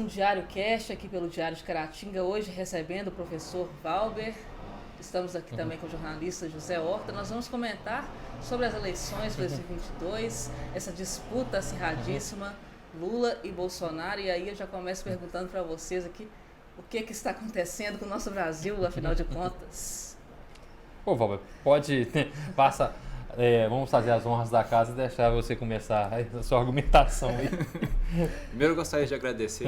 um Diário Cast aqui pelo Diário de Caratinga, hoje recebendo o professor Valber. Estamos aqui também com o jornalista José Horta. Nós vamos comentar sobre as eleições de 2022, essa disputa acirradíssima, Lula e Bolsonaro. E aí eu já começo perguntando para vocês aqui o que está acontecendo com o nosso Brasil, afinal de contas. Ô, Valber, passa... vamos fazer as honras da casa e deixar você começar a sua argumentação aí. Primeiro eu gostaria de agradecer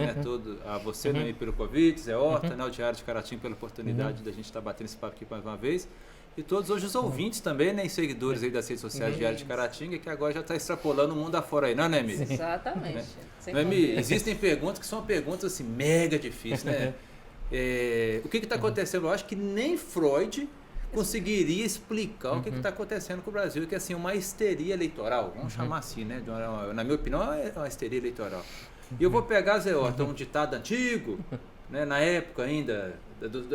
a você, Noemi, pelo convite, Zé Horta, o Diário de Caratinga pela oportunidade da gente estar batendo esse papo aqui mais uma vez. E todos hoje os ouvintes também, né, e seguidores aí das redes sociais do Diário de Caratinga, que agora já está extrapolando o mundo afora aí, não é, Noemi? Exatamente. Noemi, existem perguntas que são perguntas assim, mega difíceis, né? O que está acontecendo? Eu acho que nem Freud conseguiria explicar o que está acontecendo com o Brasil, que é assim, uma histeria eleitoral, vamos chamar assim, né? Na minha opinião, é uma histeria eleitoral. E eu vou pegar, Zé Horta, um ditado antigo, né? Na época ainda,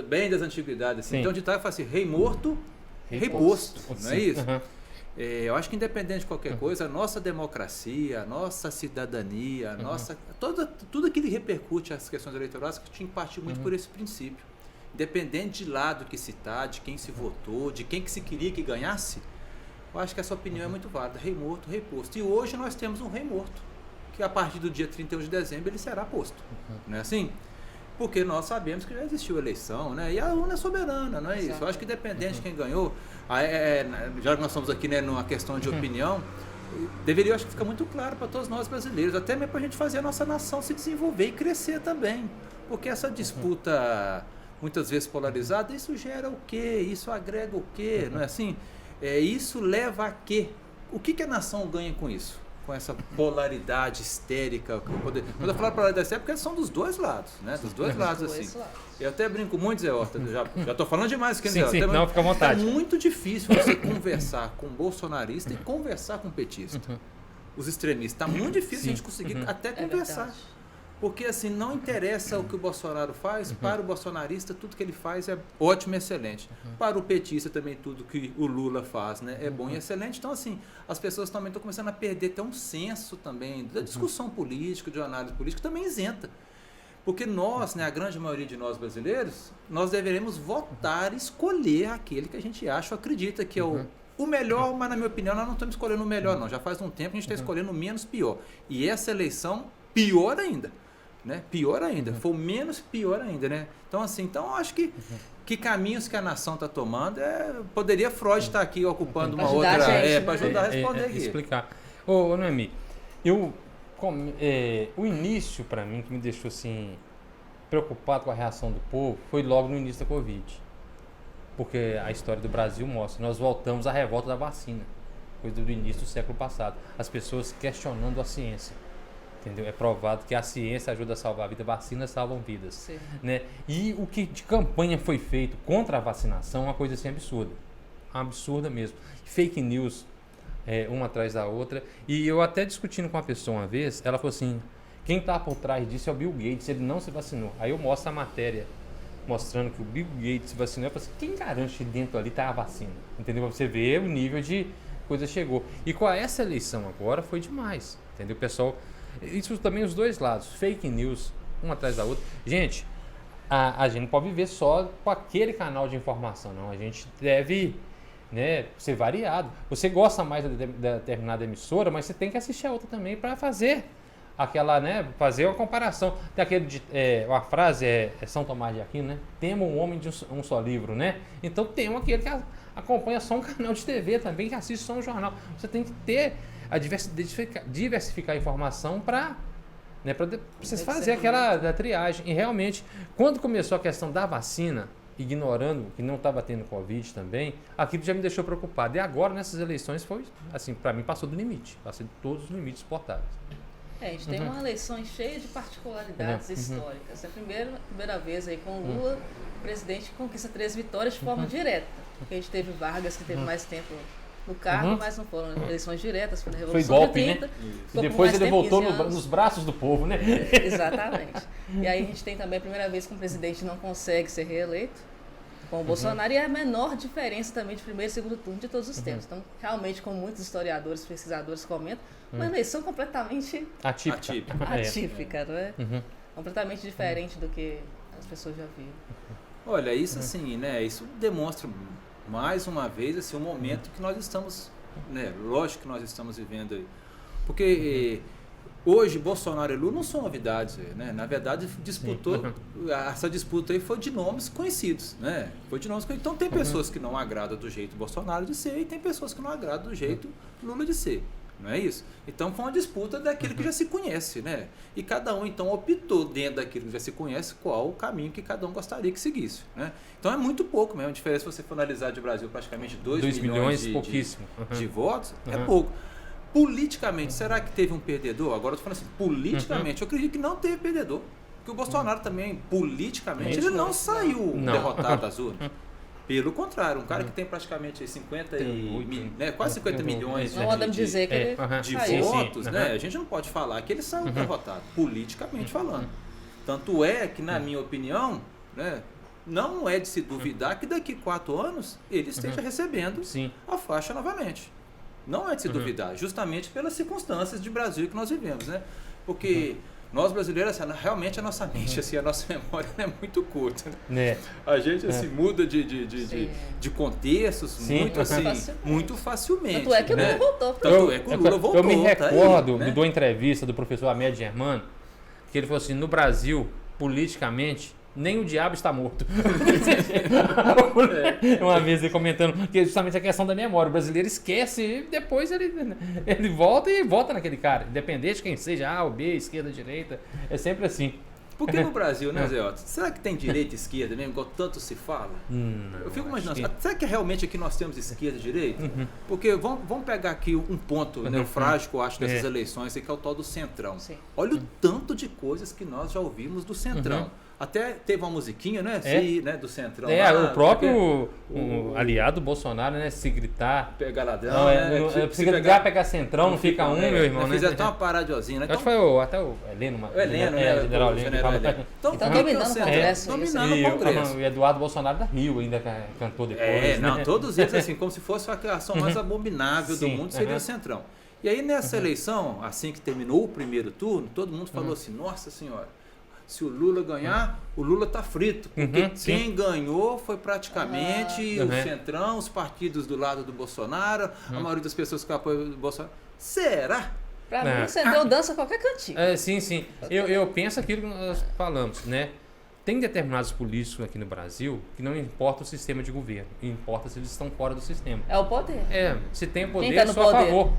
bem das antiguidades, assim. Então o ditado fala assim, rei morto, rei posto, não é isso? Eu acho que independente de qualquer coisa, a nossa democracia, a nossa cidadania, tudo aquilo que repercute as questões eleitorais, que tinha que partir muito por esse princípio. Independente de lado que se está, de quem se votou, de quem que se queria que ganhasse, eu acho que essa opinião é muito válida. Rei morto, rei posto. E hoje nós temos um rei morto, que a partir do dia 31 de dezembro ele será posto. Não é assim? Porque nós sabemos que já existiu eleição, né? E a urna é soberana, não é isso? Eu acho que independente de quem ganhou, já que nós estamos aqui, né, numa questão de opinião, deveria, acho que ficar muito claro para todos nós brasileiros, até mesmo para a gente fazer a nossa nação se desenvolver e crescer também. Porque essa disputa muitas vezes polarizada, isso gera o quê? Isso agrega o quê? Não é assim? Isso leva a quê? O que a nação ganha com isso? Com essa polaridade histérica? Quando eu falo polaridade histérica, porque são dos dois lados, né? Dos dois lados, assim. Eu até brinco muito, Zé Horta, já estou falando demais, Zé Horta. Não, fica à vontade. É muito difícil você conversar com bolsonarista e conversar com petista. Os extremistas. Está muito difícil a gente conseguir até conversar. Porque assim, não interessa o que o Bolsonaro faz, para o bolsonarista tudo que ele faz é ótimo e excelente. Para o petista também tudo que o Lula faz, né, é bom e excelente. Então assim, as pessoas também estão começando a perder até um senso também da discussão política, de análise política, também isenta. Porque nós, né, a grande maioria de nós brasileiros, nós deveremos votar e escolher aquele que a gente acha ou acredita que é o melhor, mas na minha opinião nós não estamos escolhendo o melhor não. Já faz um tempo que a gente está escolhendo o menos pior. E essa eleição, pior ainda. Né? Pior ainda, foi o menos pior ainda, né? Então assim, eu acho que caminhos que a nação está tomando, poderia Freud estar aqui ocupando uma outra, para ajudar a responder aqui. Explicar. Ô Noemi, o início para mim que me deixou assim preocupado com a reação do povo foi logo no início da Covid, porque a história do Brasil mostra, nós voltamos à revolta da vacina, coisa do início do século passado, as pessoas questionando a ciência. Entendeu? É provado que a ciência ajuda a salvar a vida, vacinas salvam vidas. Né? E o que de campanha foi feito contra a vacinação é uma coisa assim absurda mesmo. Fake news, uma atrás da outra. E eu até discutindo com uma pessoa uma vez, ela falou assim, quem está por trás disso é o Bill Gates, ele não se vacinou. Aí eu mostro a matéria mostrando que o Bill Gates se vacinou. Eu falei assim, quem garante que dentro ali está a vacina? Entendeu? Pra você ver o nível de coisa chegou. E com essa eleição agora foi demais. Entendeu? O pessoal... Isso também os dois lados, fake news, uma atrás da outra. Gente, a gente não pode viver só com aquele canal de informação, não. A gente deve, né, ser variado. Você gosta mais de determinada emissora, mas você tem que assistir a outra também para fazer aquela, né, fazer uma comparação. Tem uma frase, São Tomás de Aquino, né? Tema um homem de um só livro, né? Então tem aquele que acompanha só um canal de TV também, que assiste só um jornal. Você tem que ter diversificar a informação para vocês fazer aquela da triagem. E realmente, quando começou a questão da vacina, ignorando que não estava tendo Covid também, aquilo já me deixou preocupado. E agora, nessas eleições, foi assim, para mim, passou do limite. Passou de todos os limites suportáveis. A gente tem uma eleição cheia de particularidades históricas. É a primeira vez aí com o Lula, o presidente conquista 3 vitórias de forma direta. Porque a gente teve Vargas, que teve mais tempo no cargo, mas não foram eleições diretas, foi na Revolução foi golpe, de 30. Né? E depois ele voltou nos braços do povo, né? Exatamente. E aí a gente tem também a primeira vez que um presidente não consegue ser reeleito, com o Bolsonaro, e é a menor diferença também de primeiro e segundo turno de todos os tempos. Então, realmente, como muitos historiadores, pesquisadores comentam, uma eleição completamente atípica, não é? completamente diferente do que as pessoas já viram. Olha, isso assim, né? Isso demonstra mais uma vez assim, o momento que nós estamos, né? Lógico que nós estamos vivendo aí. Porque hoje Bolsonaro e Lula não são novidades, né? Na verdade, essa disputa aí foi de nomes conhecidos, né? Foi de nomes conhecidos. Então tem pessoas que não agradam do jeito Bolsonaro de ser e tem pessoas que não agradam do jeito Lula de ser. Não é isso? Então foi uma disputa daquilo que já se conhece, né? E cada um então optou dentro daquilo que já se conhece qual o caminho que cada um gostaria que seguisse, né? Então é muito pouco mesmo. A diferença, se você for analisar de Brasil, praticamente 2 milhões pouquíssimo. De votos, é pouco. Politicamente, será que teve um perdedor? Agora eu estou falando assim, politicamente, eu acredito que não teve perdedor. Porque o Bolsonaro também, politicamente, ele não saiu derrotado das urnas. Pelo contrário, um cara que tem praticamente 50 quase 50 milhões não podemos dizer que ele de saiu. votos, né? A gente não pode falar que ele saiu derrotado, politicamente falando. Tanto é que, na minha opinião, né, não é de se duvidar que daqui 4 anos ele esteja recebendo a faixa novamente. Não é de se duvidar, justamente pelas circunstâncias de Brasil que nós vivemos, né? Porque nós brasileiros, realmente a nossa mente, assim, a nossa memória é muito curta, né? A gente assim, muda de contextos muito facilmente. Tanto é que o Lula voltou. Tanto é que o Lula voltou. Eu me recordo de uma entrevista do professor Amédio Germano, que ele falou assim, no Brasil, politicamente, nem o diabo está morto. Uma vez ele comentando que é justamente a questão da memória. O brasileiro esquece e depois ele volta e volta naquele cara. Independente de quem seja, A ou B, esquerda, direita. É sempre assim. Porque no Brasil, né, Zé Otto? Será que tem direita e esquerda mesmo, igual tanto se fala? Eu fico imaginando, será que realmente aqui nós temos esquerda e direita? Porque vamos pegar aqui um ponto neofrágico, eu acho, dessas eleições, que é o tal do Centrão. Olha o tanto de coisas que nós já ouvimos do Centrão. Até teve uma musiquinha, né? Né, do Centrão. O próprio aliado do Bolsonaro, né? Se gritar. Pegar ladrão. Se pegar Centrão, não fica um, meu irmão, né? Fizeram até uma paradiozinha, né? Acho que foi até o Heleno. O Heleno, né? O general Heleno. Então dominando o Congresso. Dominando o Congresso. O Eduardo Bolsonaro da Rio ainda cantou depois. Não, todos eles, assim, como se fosse a ação mais abominável do mundo, seria o Centrão. E aí, nessa eleição, assim que terminou o primeiro turno, todo mundo falou assim, nossa senhora, se o Lula ganhar, o Lula está frito. Porque quem ganhou foi praticamente o Centrão, os partidos do lado do Bolsonaro, a maioria das pessoas que apoiam o Bolsonaro. Será? Pra mim, o Centrão dança qualquer cantinho. Sim. Eu penso aquilo que nós falamos, né? Tem determinados políticos aqui no Brasil que não importa o sistema de governo, importa se eles estão fora do sistema. É o poder. Se tem poder, só a favor.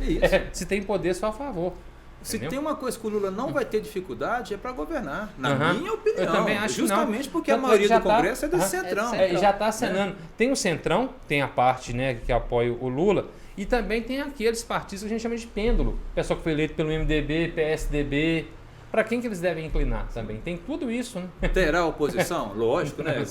Se tem poder, só a favor. Se tem uma coisa que o Lula não vai ter dificuldade, é para governar, na minha opinião. Eu também acho justamente porque a maioria do Congresso é desse Centrão. Já está acenando. Tem o Centrão, tem a parte, né, que apoia o Lula, e também tem aqueles partidos que a gente chama de pêndulo. O pessoal que foi eleito pelo MDB, PSDB. Para quem que eles devem inclinar também? Tem tudo isso, né? Terá oposição? Lógico, né?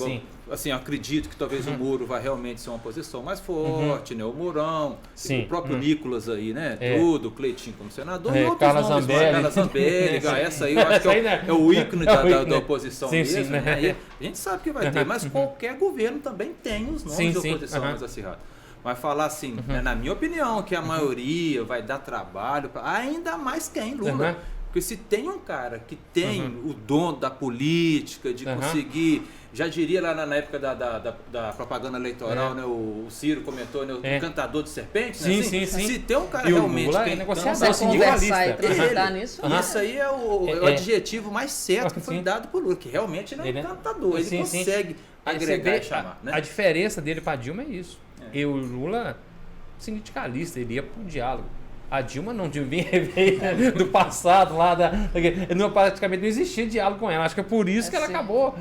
Assim, acredito que talvez o Muro vai realmente ser uma oposição mais forte, né? O Mourão, o próprio Nicolas aí, né? Tudo, o Cleitinho como senador e outros Carla nomes, Zambelli. Carla Zambelli, essa aí eu acho que é o ícone da oposição mesmo, né? E a gente sabe que vai ter, mas qualquer governo também tem os nomes de oposição mais acirrados. Vai falar assim, né, na minha opinião, que a maioria vai dar trabalho, ainda mais quem? Lula. Porque se tem um cara que tem o dom da política, de conseguir, já diria lá na época da propaganda eleitoral, né, o Ciro comentou, né, o encantador de serpentes, né, sim. Se tem um cara e realmente... O Lula que negociador, conversar e acreditar nisso. Isso aí é o adjetivo mais certo que foi dado por Lula, que realmente ele é um encantador, ele consegue agregar e chamar. Né? A diferença dele para Dilma é isso. E o Lula, sindicalista, ele ia para o diálogo. A Dilma não veio do passado lá, praticamente não existia diálogo com ela. Acho que é por isso que ela acabou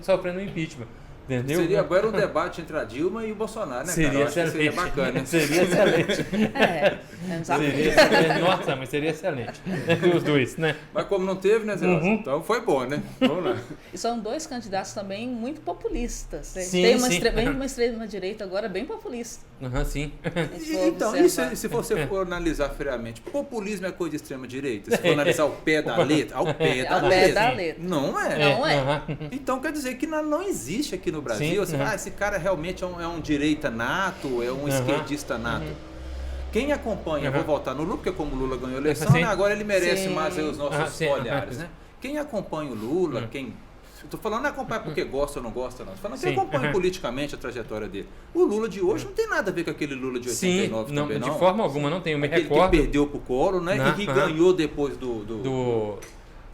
sofrendo um impeachment. Entendeu? Seria agora um debate entre a Dilma e o Bolsonaro, né, seria cara? Seria bacana. Seria excelente. Nossa, mas seria excelente. Os dois, né? Mas como não teve, né, Zé? Então foi bom, né? Vamos lá. E são dois candidatos também muito populistas. Sim, tem uma extrema-direita agora bem populista. Sim. Então, se você for analisar friamente, populismo é coisa de extrema-direita? Se for analisar ao pé da letra, ao pé da letra. Não é. Não é. Então quer dizer que não existe aqui no Brasil, esse cara realmente é um direita nato, é um esquerdista nato. Quem acompanha, vou voltar no Lula, porque como o Lula ganhou a eleição, né, agora ele merece mais aí os nossos olhares, né? quem acompanha o Lula, eu tô falando não acompanha porque gosta ou não gosta, não. Tô falando quem acompanha politicamente a trajetória dele. O Lula de hoje não tem nada a ver com aquele Lula de 89 também, não. De forma alguma não tem. Eu me aquele recordo. que perdeu pro Collor, né? E que ganhou depois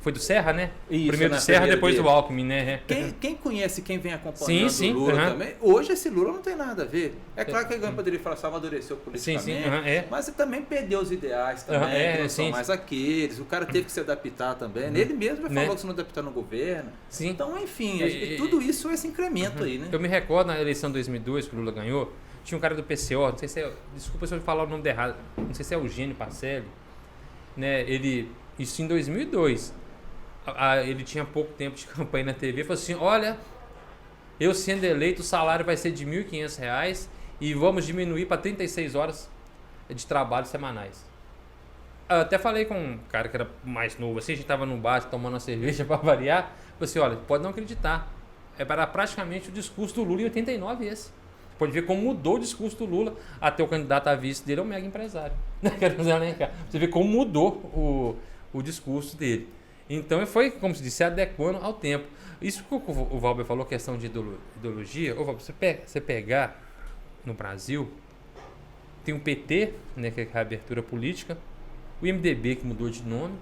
Foi do Serra, né? Isso, primeiro na do Serra, primeira depois dele. do Alckmin, né? Quem conhece, quem vem acompanhando Sim, o Lula também, hoje esse Lula não tem nada a ver. É claro que ele poderia falar só amadureceu politicamente, mas ele também perdeu os ideais também, que não são mais aqueles. O cara teve que se adaptar também. Ele mesmo já falou que se não adaptar no governo. Sim. Então, enfim, tudo isso é esse incremento aí, né? Eu me recordo na eleição de 2002, que o Lula ganhou, tinha um cara do PCO, não sei se desculpa se eu falar o nome errado, não sei se é Eugênio Pacelli, né? Isso em 2002. Ele tinha pouco tempo de campanha na TV, falou assim, olha, eu sendo eleito, o salário vai ser de R$ 1.500 e vamos diminuir para 36 horas de trabalho semanais. Eu até falei com um cara que era mais novo, assim, a gente estava num bar tomando uma cerveja para variar, falei assim, olha, pode não acreditar, era praticamente o discurso do Lula em 89 esse. Você pode ver como mudou o discurso do Lula, até o candidato a vice dele é um mega empresário. Você vê como mudou o discurso dele. Então foi, como se disse, se adequando ao tempo. Isso que o Valber falou, questão de ideologia, Valber, você pegar no Brasil, tem o PT, né, que é a abertura política, o MDB, que mudou de nome,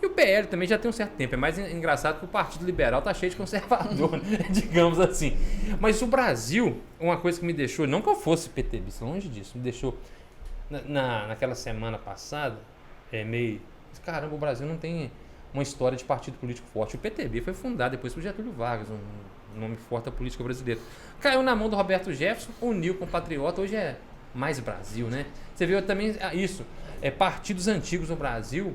e o PL também já tem um certo tempo. É mais engraçado que o Partido Liberal tá cheio de conservador, né, digamos assim. Mas o Brasil, uma coisa que me deixou, não que eu fosse PTBista, longe disso, me deixou, naquela semana passada, meio... Caramba, o Brasil não tem uma história de partido político forte. O PTB foi fundado depois por Getúlio Vargas, um nome forte da política brasileira. Caiu na mão do Roberto Jefferson, uniu com o Patriota, hoje é mais Brasil, né? Você viu também isso, partidos antigos no Brasil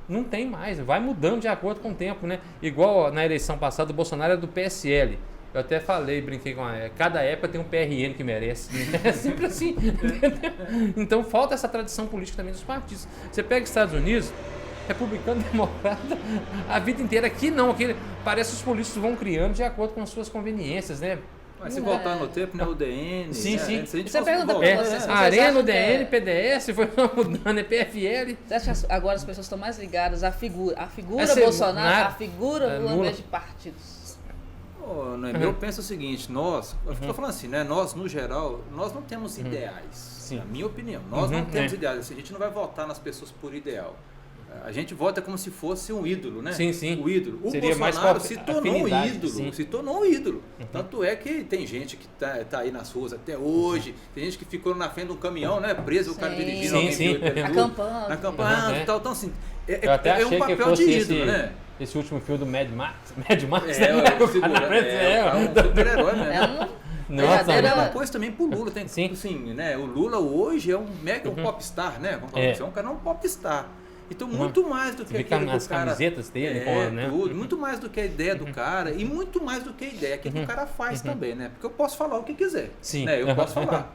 não tem mais, vai mudando de acordo com o tempo, né? Igual na eleição passada, o Bolsonaro era do PSL. Eu até falei, brinquei com cada época tem um PRN que merece. Né? É sempre assim. Então falta essa tradição política também dos partidos. Você pega os Estados Unidos, republicano, democrata, a vida inteira. Aqui não, aqui parece que os políticos vão criando de acordo com as suas conveniências, né? Mas se voltar no tempo, né, o DN... Sim, né? sim. Se a gente Você pergunta pra vocês, Arena, DN, PDS, foi mudando, PFL. Você acha que agora as pessoas estão mais ligadas à figura Bolsonaro, à figura Lula, em vez de partidos? Eu penso o seguinte, eu estou falando assim, né? Nós, no geral, nós não temos ideais. Sim. Na minha opinião, nós não temos ideais. A gente não vai votar nas pessoas por ideal. A gente vota como se fosse um ídolo, né? Sim, sim. O ídolo. O Seria Bolsonaro se tornou um ídolo. Sim. Se tornou um ídolo. Tanto é que tem gente que tá aí nas ruas até hoje. Tem gente que ficou na frente de um caminhão, né? Preso, o cara dirigindo. Na campanha. Tal. Então, assim, eu até achei um papel que fosse de ídolo, né? Esse último filme do Mad Max. Mad Max? Um super-herói mesmo. Nossa, é uma coisa também pro Lula. Tem, sim. Assim, né? O Lula hoje é um mega popstar, né? Vamos falar assim, é um cara popstar. Então, muito mais do que aquilo que o cara... camisetas dele, né? Tudo, muito mais do que a ideia do cara e muito mais do que a ideia que o cara faz também, né? Porque eu posso falar o que quiser. Sim. Né? Eu posso falar.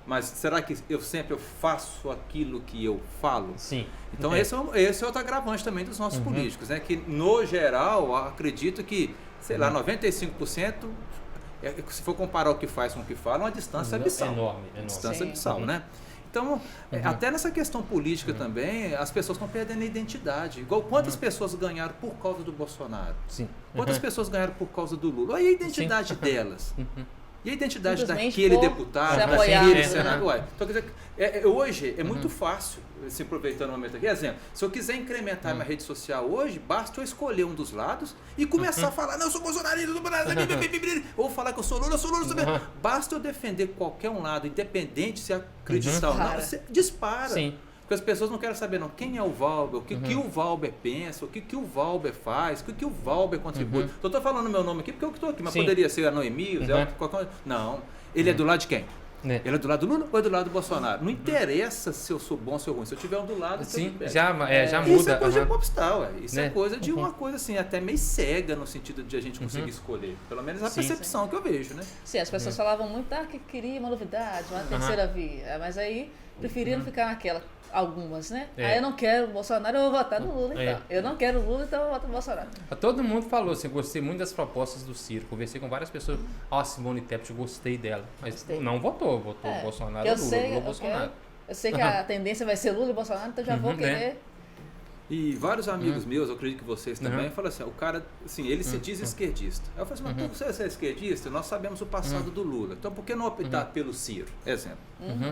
Mas será que eu sempre faço aquilo que eu falo? Sim. Então, esse é outro agravante também dos nossos políticos, né? Que, no geral, acredito que, sei lá, 95%, se for comparar o que faz com o que fala, é uma distância abissal. Enorme. Distância abissal, né? Então, até nessa questão política também, as pessoas estão perdendo a identidade. Igual quantas pessoas ganharam por causa do Bolsonaro? Sim. Quantas pessoas ganharam por causa do Lula? Olha a identidade delas. E a identidade Simplesmente daquele deputado, daquele senador. Então, quer dizer, hoje é muito fácil, se aproveitando o momento aqui, exemplo, se eu quiser incrementar minha rede social hoje, basta eu escolher um dos lados e começar a falar, não, eu sou bolsonarista, ou falar que eu sou Lula, basta eu defender qualquer um lado, independente se acreditar ou não, você dispara. Sim. Porque as pessoas não querem saber, não, quem é o Valber, o que o Valber pensa, o que o Valber faz, o que o Valber contribui. Então, eu estou falando meu nome aqui porque eu estou aqui, mas poderia ser a Noemi, o Zé, qualquer... Não, ele é do lado de quem? Ele é do lado do Lula ou é do lado do Bolsonaro? Não interessa se eu sou bom ou se eu ruim, se eu tiver um do lado... Sim, já muda. Isso é coisa de popstar, ué. Isso é coisa de uma coisa assim, até meio cega no sentido de a gente conseguir escolher. Pelo menos a percepção que eu vejo, né? Sim, as pessoas falavam muito que queria uma novidade, uma terceira via, mas aí preferiram ficar naquela. Algumas, né? Aí eu não quero o Bolsonaro, eu vou votar no Lula, então. Eu não quero o Lula, então eu voto no Bolsonaro. Todo mundo falou assim, eu gostei muito das propostas do Ciro. Conversei com várias pessoas. Simone Tebet, eu gostei dela. Mas não votou Bolsonaro ou Lula, Bolsonaro. Eu sei que a tendência vai ser Lula e Bolsonaro, então já vou querer... E vários amigos meus, eu acredito que vocês também, falam assim, o cara, assim, ele se diz esquerdista. Aí eu falo assim, mas por você é esquerdista? Nós sabemos o passado do Lula. Então por que não optar pelo Ciro? Exemplo.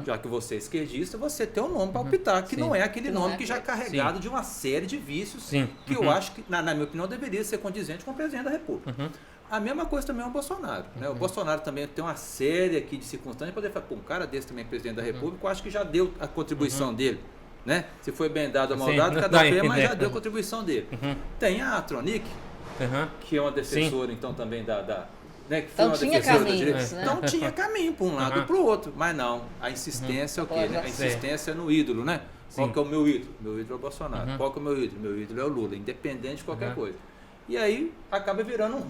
Já que você é esquerdista, você tem um nome para optar, que não é aquele nome que já é carregado de uma série de vícios, que eu acho que, na minha opinião, deveria ser condizente com o presidente da República. A mesma coisa também é o Bolsonaro. Né? O Bolsonaro também tem uma série aqui de circunstâncias para poder falar, pô, um cara desse também é presidente da República, eu acho que já deu a contribuição dele. Né? Se foi bem dado ou mal dado, cada pé, mas já deu a contribuição dele. Tem a Tronic, que é uma defensora, então, também né, que foi então uma tinha caminhos, né? Então tinha caminho para um lado e para o outro. Mas não, a insistência é o quê? Né? A insistência é no ídolo, né? Qual que é o meu ídolo? Meu ídolo é o Bolsonaro. Qual que é o meu ídolo? Meu ídolo é o Lula, independente de qualquer coisa. E aí acaba virando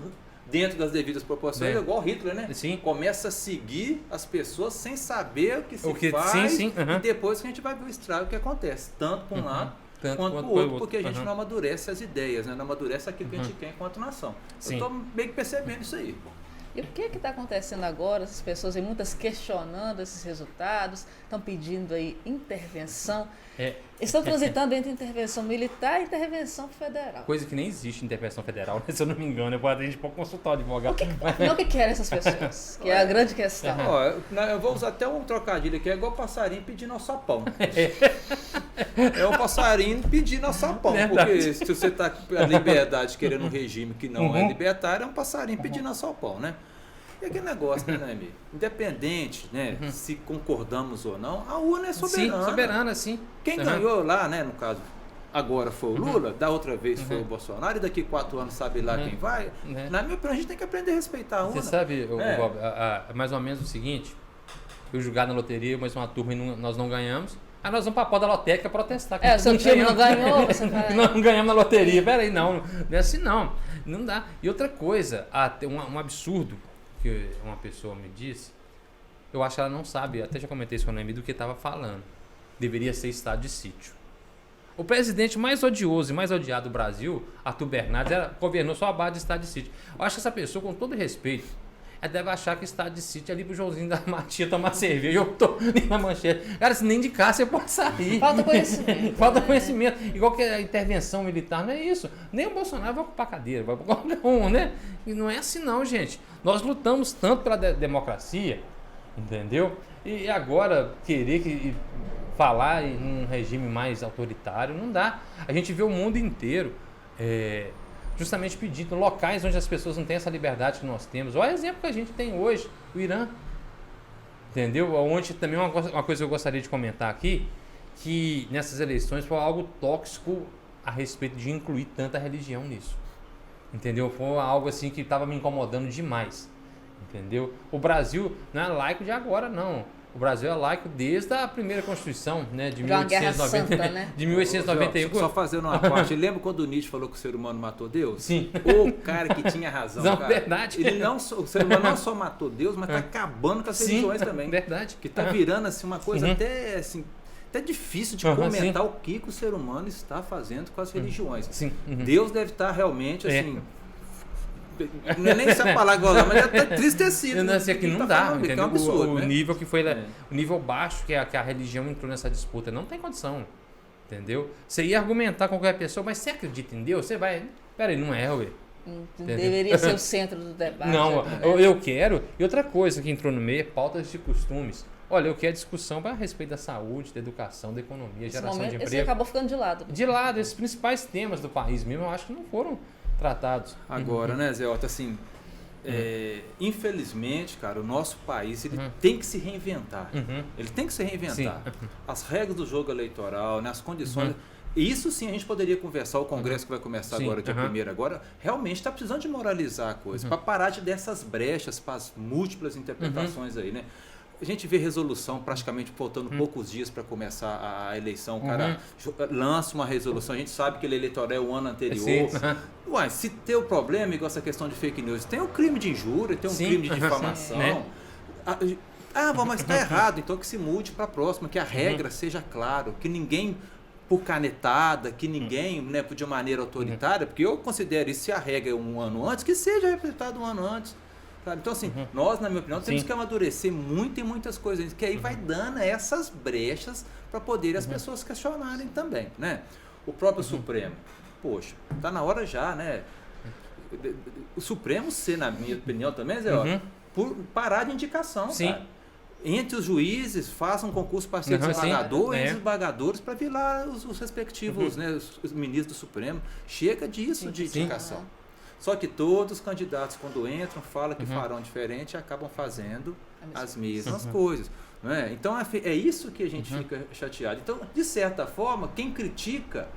dentro das devidas proporções, igual Hitler, né? Começa a seguir as pessoas sem saber o que se faz e depois que a gente vai ver o estrago que acontece, tanto para um lado quanto para o outro, porque a gente não amadurece as ideias, né? Não amadurece aquilo que a gente quer enquanto nação. Eu estou meio que percebendo isso aí. E o que está acontecendo agora? As pessoas, e muitas questionando esses resultados, estão pedindo aí intervenção. Estão transitando entre intervenção militar e intervenção federal. Coisa que nem existe intervenção federal, né? Se eu não me engano, a gente pode consultar o advogado. O que querem essas pessoas? Que é a grande questão. Eu vou usar até um trocadilho aqui, é igual passarinho pedindo ao sapão. É o passarinho pedindo ao sapão, porque se você está com a liberdade querendo um regime que não é libertário, é um passarinho pedindo ao sapão, né? E aquele negócio, né, amigo? Independente, né, se concordamos ou não, a urna é soberana. Sim, soberana, sim. Quem ganhou lá, né, no caso, agora foi o Lula, da outra vez foi o Bolsonaro, e daqui 4 anos sabe lá quem vai. Na minha opinião, a gente tem que aprender a respeitar a urna. Você sabe, Bob, mais ou menos o seguinte, eu jogar na loteria, mas uma turma e nós não ganhamos. Aí nós vamos pra porta da lotérica protestar. Seu time não ganhou, você vai... Nós não ganhamos na loteria. Peraí, não é assim não. Não dá. E outra coisa, um absurdo que uma pessoa me disse, eu acho que ela não sabe, até já comentei isso com a Noemi, do que estava falando. Deveria ser estado de sítio. O presidente mais odioso e mais odiado do Brasil, Arthur Bernardes, governou só a base de estado de sítio. Eu acho que essa pessoa, com todo respeito, ela deve achar que estado de sítio é ali pro Joãozinho da Matia tomar cerveja. Eu tô ali na manchete. Cara, se nem de cá você pode sair. Falta conhecimento. Falta conhecimento. Igual que a intervenção militar, não é isso. Nem o Bolsonaro vai ocupar cadeira, vai ocupar qualquer um, né? E não é assim não, gente. Nós lutamos tanto pela democracia, entendeu? E agora querer falar em um regime mais autoritário, não dá. A gente vê o mundo inteiro justamente pedindo locais onde as pessoas não têm essa liberdade que nós temos. Olha o exemplo que a gente tem hoje, o Irã. Entendeu? Onde também uma coisa que eu gostaria de comentar aqui, que nessas eleições foi algo tóxico a respeito de incluir tanta religião nisso. Entendeu? Foi algo assim que estava me incomodando demais. Entendeu? O Brasil não é laico de agora, não. O Brasil é laico desde a primeira Constituição, né, de 1890, Santa, né? De 1891. Só fazendo uma parte, lembra quando o Nietzsche falou que o ser humano matou Deus? Sim. O cara que tinha razão, não, cara. Verdade. O ser humano não só matou Deus, mas está acabando com as religiões também. Verdade. Que está virando assim, uma coisa até difícil de comentar o que o ser humano está fazendo com as religiões. Sim. Deus deve estar realmente assim... Não é nem essa palavra lá, mas já está tristecido. Não dá, entendeu? É um absurdo, o nível que foi o nível baixo que a religião entrou nessa disputa, não tem condição, entendeu? Você ia argumentar com qualquer pessoa, mas você acredita em Deus? Você vai, peraí, não é, ué. Deveria ser o centro do debate. Não, eu quero. E outra coisa que entrou no meio é pautas de costumes. Olha, eu quero discussão a respeito da saúde, da educação, da economia, geração de emprego. Esse acabou ficando de lado. De lado, esses principais temas do país mesmo, eu acho que não foram tratados. Agora, né, Zé Otto, assim, infelizmente, cara, o nosso país ele tem que se reinventar. Ele tem que se reinventar. As regras do jogo eleitoral, né, as condições... Isso sim a gente poderia conversar, o Congresso que vai começar agora, dia 1º agora, realmente está precisando de moralizar a coisa, para parar dessas brechas, para as múltiplas interpretações aí, né? A gente vê resolução praticamente faltando poucos dias para começar a eleição. O cara lança uma resolução, a gente sabe que ele eleitoral é o ano anterior. Uai, se tem o problema, igual essa questão de fake news, tem o crime de injúria, tem um crime de difamação. Né? Mas está errado, então que se mude para a próxima, que a regra seja claro, que ninguém por canetada, que ninguém, né, de maneira autoritária, porque eu considero isso, se a regra é um ano antes, que seja representado um ano antes. Sabe? Então, assim, nós, na minha opinião, temos que amadurecer muito em muitas coisas, que aí vai dando essas brechas para poder as pessoas questionarem também, né? O próprio Supremo. Poxa, tá na hora já, né? O Supremo ser, na minha opinião também, Zé, por parar de indicação, Sim. cara. Entre os juízes, façam um concurso para ser desembargador e os desembargadores para vir lá os respectivos, né, os ministros do Supremo. Chega disso de indicação. Só que todos os candidatos, quando entram, falam que farão diferente e acabam fazendo as mesmas coisas. Não é? Então é isso que a gente fica chateado. Então, de certa forma, quem critica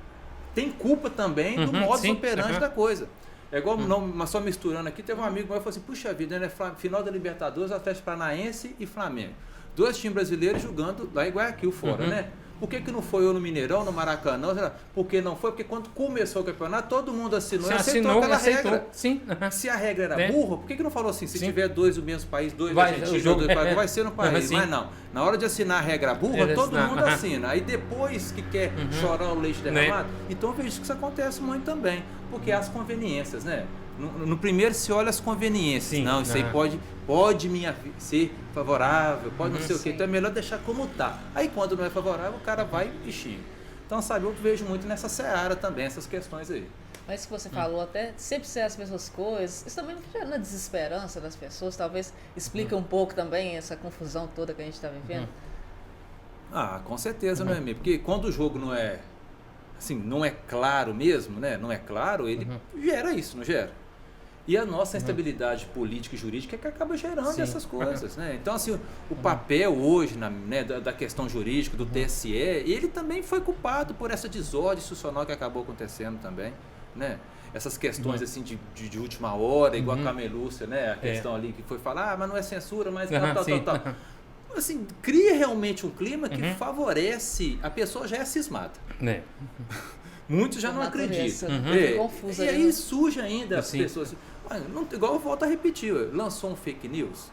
tem culpa também do modus operandi da coisa. É igual, mas só misturando aqui, teve um amigo meu que falou assim, puxa vida, né? Final da Libertadores, Atlético Paranaense e Flamengo. 2 times brasileiros jogando lá em Guayaquil fora, né? Por que não foi eu no Mineirão, no Maracanã? Por que não foi? Porque quando começou o campeonato, todo mundo assinou e aceitou aquela regra. Sim. Se a regra era burra, por que não falou assim? Se tiver 2 do mesmo país, 2 da Argentina, 2 do Paraguai, vai ser no país. Mas não. Na hora de assinar a regra burra, todo mundo assina. Aí depois que quer chorar o leite derramado, então eu vejo que isso acontece muito também. Porque há as conveniências, né? No primeiro se olha as conveniências. Sim, não, isso aí pode ser favorável, pode não sei o quê. Então é melhor deixar como está. Aí quando não é favorável, o cara vai e xinga. Então, sabe, eu vejo muito nessa seara também, essas questões aí. Mas que você falou até, sempre ser as mesmas coisas, isso também não gera uma desesperança das pessoas, talvez explique um pouco também essa confusão toda que a gente está vivendo. Com certeza, não é mesmo? Porque quando o jogo não é, assim, não é claro mesmo, né? Não é claro, ele gera isso, não gera? E a nossa instabilidade política e jurídica é que acaba gerando essas coisas, né? Então, assim, o papel hoje da questão jurídica, do TSE, ele também foi culpado por essa desordem institucional que acabou acontecendo também, né? Essas questões, assim, de última hora, igual a Camelúcia, né? A questão ali que foi falar, mas não é censura, mas tal. Assim, cria realmente um clima que favorece, a pessoa já é cismada. Muitos já não acreditam. Confusa, e aí surge ainda as pessoas assim, igual eu volto a repetir, lançou um fake news.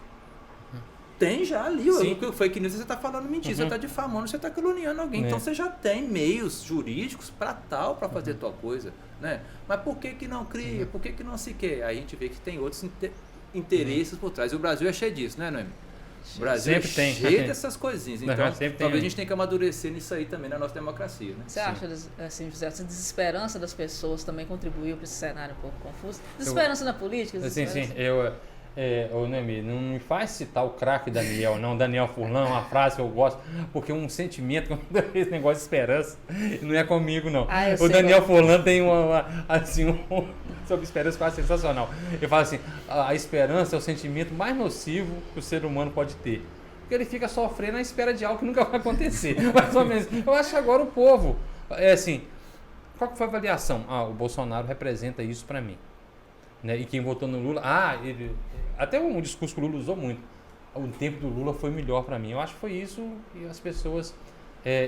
Tem já ali, o fake news você está falando mentira, você está difamando, você está caluniando alguém. Então você já tem meios jurídicos para fazer tal coisa, né? Mas por que não cria? Por que não se quer? Aí a gente vê que tem outros interesses por trás. E o Brasil é cheio disso, né, Noemi? O Brasil sempre é cheio dessas coisinhas. Então, talvez a gente tenha que amadurecer nisso aí também na nossa democracia. Né? Você acha, assim, José, essa desesperança das pessoas também contribuiu para esse cenário um pouco confuso? Desesperança na política? Sim. Noemi, não me faz citar o craque Daniel, não. Daniel Furlan, uma frase que eu gosto, porque um sentimento, esse negócio de esperança, não é comigo, não. O Daniel Furlan tem sobre esperança quase sensacional. Ele fala assim, a esperança é o sentimento mais nocivo que o ser humano pode ter. Porque ele fica sofrendo à espera de algo que nunca vai acontecer. Mais ou menos. Eu acho que agora o povo, qual que foi a avaliação? O Bolsonaro representa isso para mim. Né? E quem votou no Lula, até um discurso que o Lula usou muito, o tempo do Lula foi melhor para mim. Eu acho que foi isso que as pessoas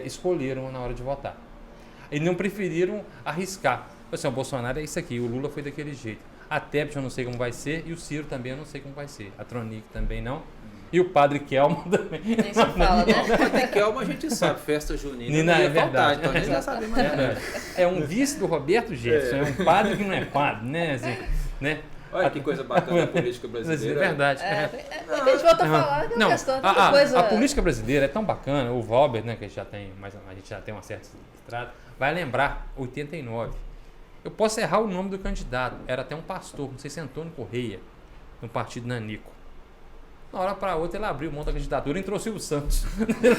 escolheram na hora de votar. E não preferiram arriscar. Assim, o Bolsonaro é isso aqui, o Lula foi daquele jeito. A Tebet eu não sei como vai ser, e o Ciro também eu não sei como vai ser. A Tronic também não. E o Padre Kelmo também. Nem se fala, né? O Padre Kelmo a gente sabe, festa junina. É verdade. Então a gente já sabe mais. É um vice do Roberto Jefferson, é um padre que não é padre, né? Assim, né? Olha que coisa bacana a política brasileira. É verdade. A gente volta a falar da questão da coisa. A política brasileira é tão bacana, o Valber, né, que a gente já tem uma certa estrada, vai lembrar, 89. Eu posso errar o nome do candidato, era até um pastor, não sei se é Antônio Correia, no partido Nanico. Uma hora para outra ele abriu mão da candidatura e entrou o Silvio Santos.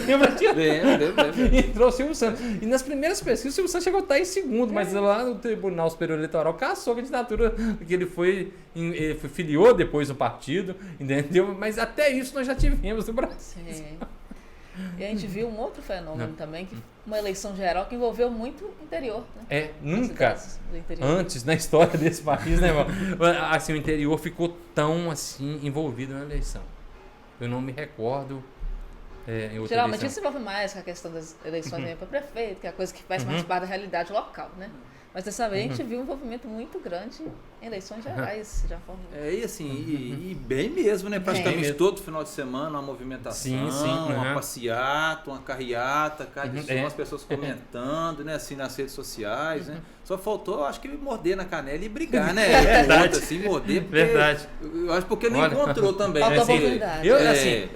Lembra disso? Lembro. Entrou o Silvio Santos. E nas primeiras pesquisas o Silvio Santos chegou a estar em segundo, mas lá no Tribunal Superior Eleitoral cassou a candidatura, que ele filiou depois no partido, entendeu? Mas até isso nós já tivemos no Brasil. Sim. E a gente viu um outro fenômeno também, que uma eleição geral que envolveu muito o interior. Né? Nunca antes na história desse país, né, irmão? Assim, o interior ficou tão assim envolvido na eleição. Eu não me recordo em outra Geralmente eleição. isso envolve mais com a questão das eleições para prefeito, que é a coisa que faz mais parte da realidade local, né? Mas dessa vez a gente viu um envolvimento muito grande em eleições gerais, de uma forma... E assim, e bem mesmo, né? Praticamente todo final de semana, uma movimentação, uma passeata, uma carreata, as pessoas comentando, né? Assim, nas redes sociais, né? Só faltou, acho que, morder na canela e brigar, né? Verdade. Assim, morder, porque... Verdade. Eu acho porque não encontrou também. Falta oportunidade.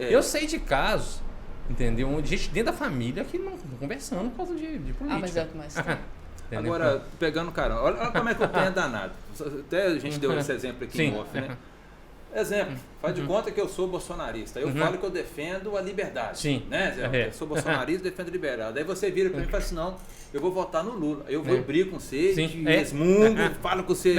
Eu sei de casos, entendeu? De gente dentro da família que não conversando por causa de política. Mas é o que mais tem. Entendeu? Agora, pegando caramba, olha como é que o PEN é danado. Até a gente deu esse exemplo aqui Sim. em off, né? Exemplo, faz de conta que eu sou bolsonarista. Eu falo que eu defendo a liberdade. Sim. Né, Zé? Eu sou bolsonarista e defendo a liberdade. Aí você vira pra mim e fala assim, não, eu vou votar no Lula. Eu vou brigo com você, Sim. resmungo, falo com você,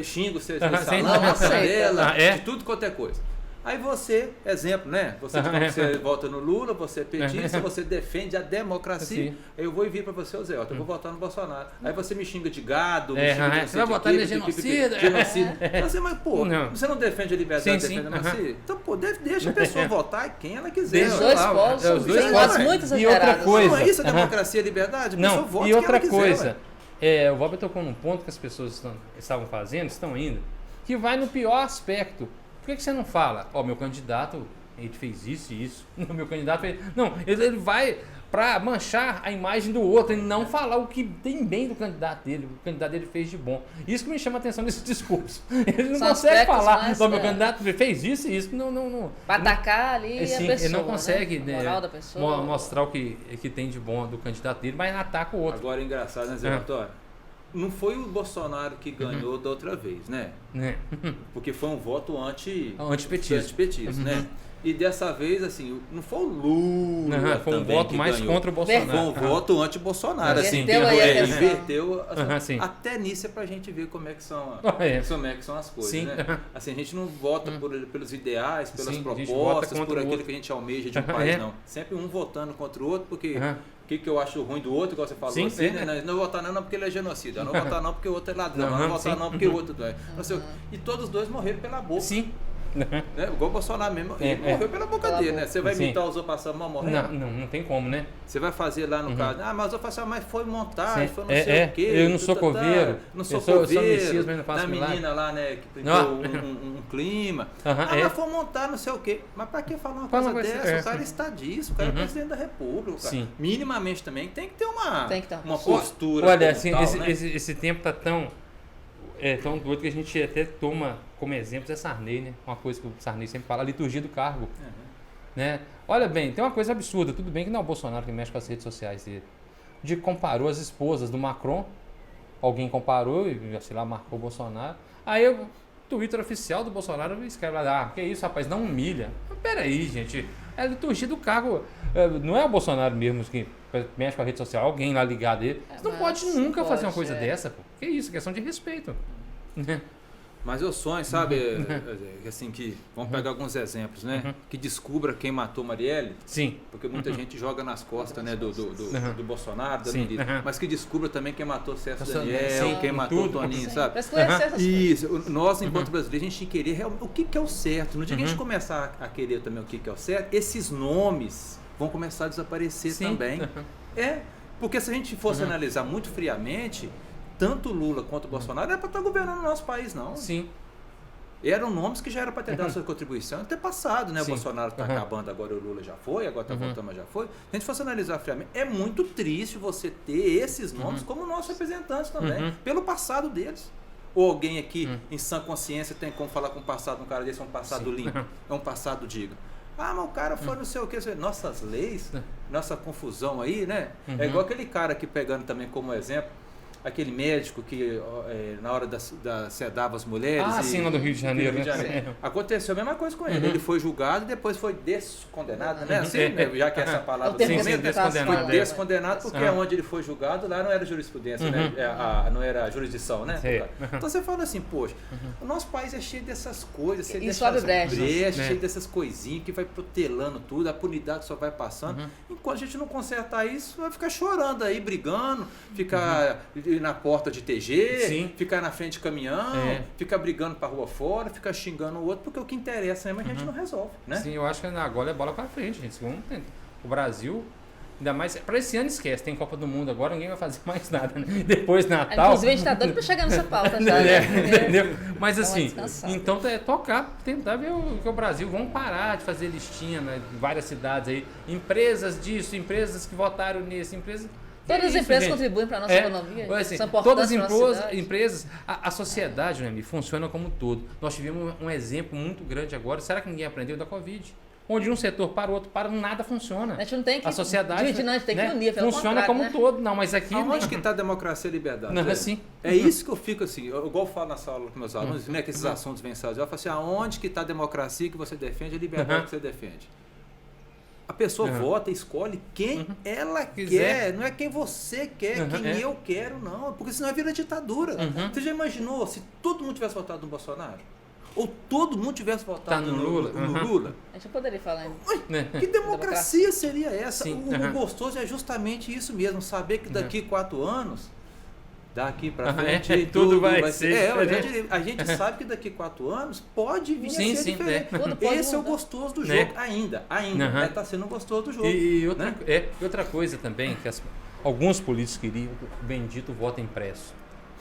xingo você de salão, passarela, de tudo quanto é coisa. Aí você, exemplo, né? Você vota no Lula, você é petista, você defende a democracia. Sim. Aí eu vou e vir pra você, Zé, eu vou votar no Bolsonaro. Aí você me xinga de gado, me xinga de você vai votar no genocida. Mas, pô, você não defende a liberdade, defende a democracia? Então, pô, deixa a pessoa votar quem ela quiser. Os dois povos são muito exagerados. E outra coisa. Não é isso a democracia e a liberdade? A pessoa vota e outra quem ela coisa. Quiser, O Valber tocou num ponto que as pessoas estavam fazendo, estão indo, que vai no pior aspecto. Por que você não fala, meu candidato, ele fez isso e isso, meu candidato fez... Não, ele vai para manchar a imagem do outro, ele não falar o que tem bem do candidato dele, o candidato dele fez de bom. Isso que me chama a atenção nesse discurso. Ele não consegue falar, meu candidato fez isso e isso, não. Para atacar ali a pessoa, ele não consegue, né? Moral da pessoa. Mostrar o que tem de bom do candidato dele, mas ataca o outro. Agora é engraçado, né, Zé Antônio? Não foi o Bolsonaro que ganhou da outra vez, né? Porque foi um voto antipetista, né? E dessa vez, assim, não foi o Lula foi um voto mais ganhou. Contra o Bolsonaro. Foi um voto anti-Bolsonaro, assim. Inverteu. Assim, até nisso é pra gente ver como é que são, como é que são as coisas, né? Assim, a gente não vota pelos ideais, pelas propostas, por aquilo que a gente almeja de um país, não. Sempre um votando contra o outro, porque... O que eu acho ruim do outro, igual você falou, né? Não vou votar não porque ele é genocida, não vou votar não porque o outro é ladrão, não vou votar não porque o outro é. E todos os dois morreram pela boca. Sim. Né? Igual o Bolsonaro mesmo, ele morreu pela boca dele, né? Você vai imitar os outros passando mal morrendo? Não tem como, né? Você vai fazer lá no caso, mas eu faço, mas foi montagem, foi não sei o quê. Eu não sou coveiro. Não sou coveiro. Messias, mas não faço da menina lá, né, que pintou um clima. Mas foi montar não sei o quê. Mas pra que falar uma coisa dessa? O cara está disso, o cara é presidente da República. Cara. Minimamente também tem que ter uma postura. Olha, assim, esse tempo tá tão doido que a gente até toma como exemplo Sarney, né? Uma coisa que o Sarney sempre fala, a liturgia do cargo. Né? Olha bem, tem uma coisa absurda, tudo bem que não é o Bolsonaro que mexe com as redes sociais dele. Comparou as esposas do Macron, alguém comparou e, sei lá, marcou o Bolsonaro. Aí o Twitter oficial do Bolsonaro escreve lá, que isso, rapaz, não humilha. Mas peraí, gente, é a liturgia do cargo, não é o Bolsonaro mesmo que mexe com a rede social, alguém lá ligado a ele. Você não pode nunca fazer uma coisa dessa, pô. Que isso, questão de respeito. Mas eu sonho, sabe, assim, que vamos pegar alguns exemplos, né? Que descubra quem matou Marielle. Sim. Porque muita gente joga nas costas, né, do Bolsonaro, da milícia. Mas que descubra também quem matou Sérgio Daniel, quem matou o Toninho, sabe? Para esclarecer essas coisas. Isso. Nós, enquanto brasileiros, a gente querer realmente o que é o certo. No dia que a gente começar a querer também o que é o certo, esses nomes vão começar a desaparecer também. Porque se a gente fosse analisar muito friamente, tanto o Lula quanto o Bolsonaro era para estar governando o nosso país, não. Sim. Eram nomes que já eram para ter dado sua contribuição até passado, né? Sim. O Bolsonaro está acabando agora, o Lula já foi, agora está voltando, mas já foi. Se a gente fosse analisar friamente, é muito triste você ter esses nomes como nossos representantes também, pelo passado deles. Ou alguém aqui, em sã consciência, tem como falar com o passado de um cara desse, é um passado limpo, é um passado digno. Mas o cara foi não sei o que, nossas leis, nossa confusão aí, né? É igual aquele cara aqui pegando também como exemplo, aquele médico que na hora da sedava as mulheres. Sim, lá do Rio de Janeiro. Aconteceu a mesma coisa com ele. Ele foi julgado e depois foi descondenado, né? Assim, já que essa palavra descondenado. Foi descondenado porque onde ele foi julgado lá não era jurisprudência, né? Não era jurisdição, né? Então você fala assim, poxa, o nosso país é cheio dessas coisas, cheio dessas brechas, cheio dessas coisinhas que vai protelando tudo, a punidade só vai passando. Enquanto a gente não consertar isso, vai ficar chorando aí, brigando, ficar na porta de TG, ficar na frente de caminhão, ficar brigando pra rua fora, ficar xingando o outro, porque o que interessa mesmo a gente não resolve, né? Sim, eu acho que agora é bola pra frente, gente. O Brasil, ainda mais, pra esse ano esquece, tem Copa do Mundo agora, ninguém vai fazer mais nada, né? Depois Natal... Inclusive a gente tá doido pra chegar nessa pauta já, entendeu? Mas assim, então tocar, tentar ver o Brasil, vamos parar de fazer listinha, né, em várias cidades aí, empresas disso, empresas que votaram nisso, empresas... Todas as empresas contribuem para a nossa economia. Assim, são todas as empresas, a sociedade, né, funciona como um todo. Nós tivemos um exemplo muito grande agora. Será que ninguém aprendeu da Covid? onde um setor para o outro para, nada funciona. A gente não tem que a sociedade dividir, não, a gente tem que né, unir, pelo funciona contrário, como né? um todo. Não, mas aqui... Aonde que está a democracia e a liberdade? Não, assim. É isso que eu fico assim, igual eu falo na sala com meus alunos, né, que esses assuntos vêm eu falo assim, aonde que está a democracia que você defende, a liberdade que você defende? A pessoa vota, escolhe quem ela quer, não é quem você quer, quem eu quero, não, porque senão vira ditadura. Você já imaginou se todo mundo tivesse votado no Bolsonaro? Ou todo mundo tivesse votado no Lula? A gente poderia falar em... Que democracia seria essa? Sim, O gostoso é justamente isso mesmo, saber que daqui 4 anos, daqui para frente, tudo vai ser a gente sabe que daqui 4 anos pode vir a ser diferente. Esse é o gostoso do jogo, ainda está sendo gostoso do jogo. E outra coisa também, que alguns políticos queriam o bendito voto impresso.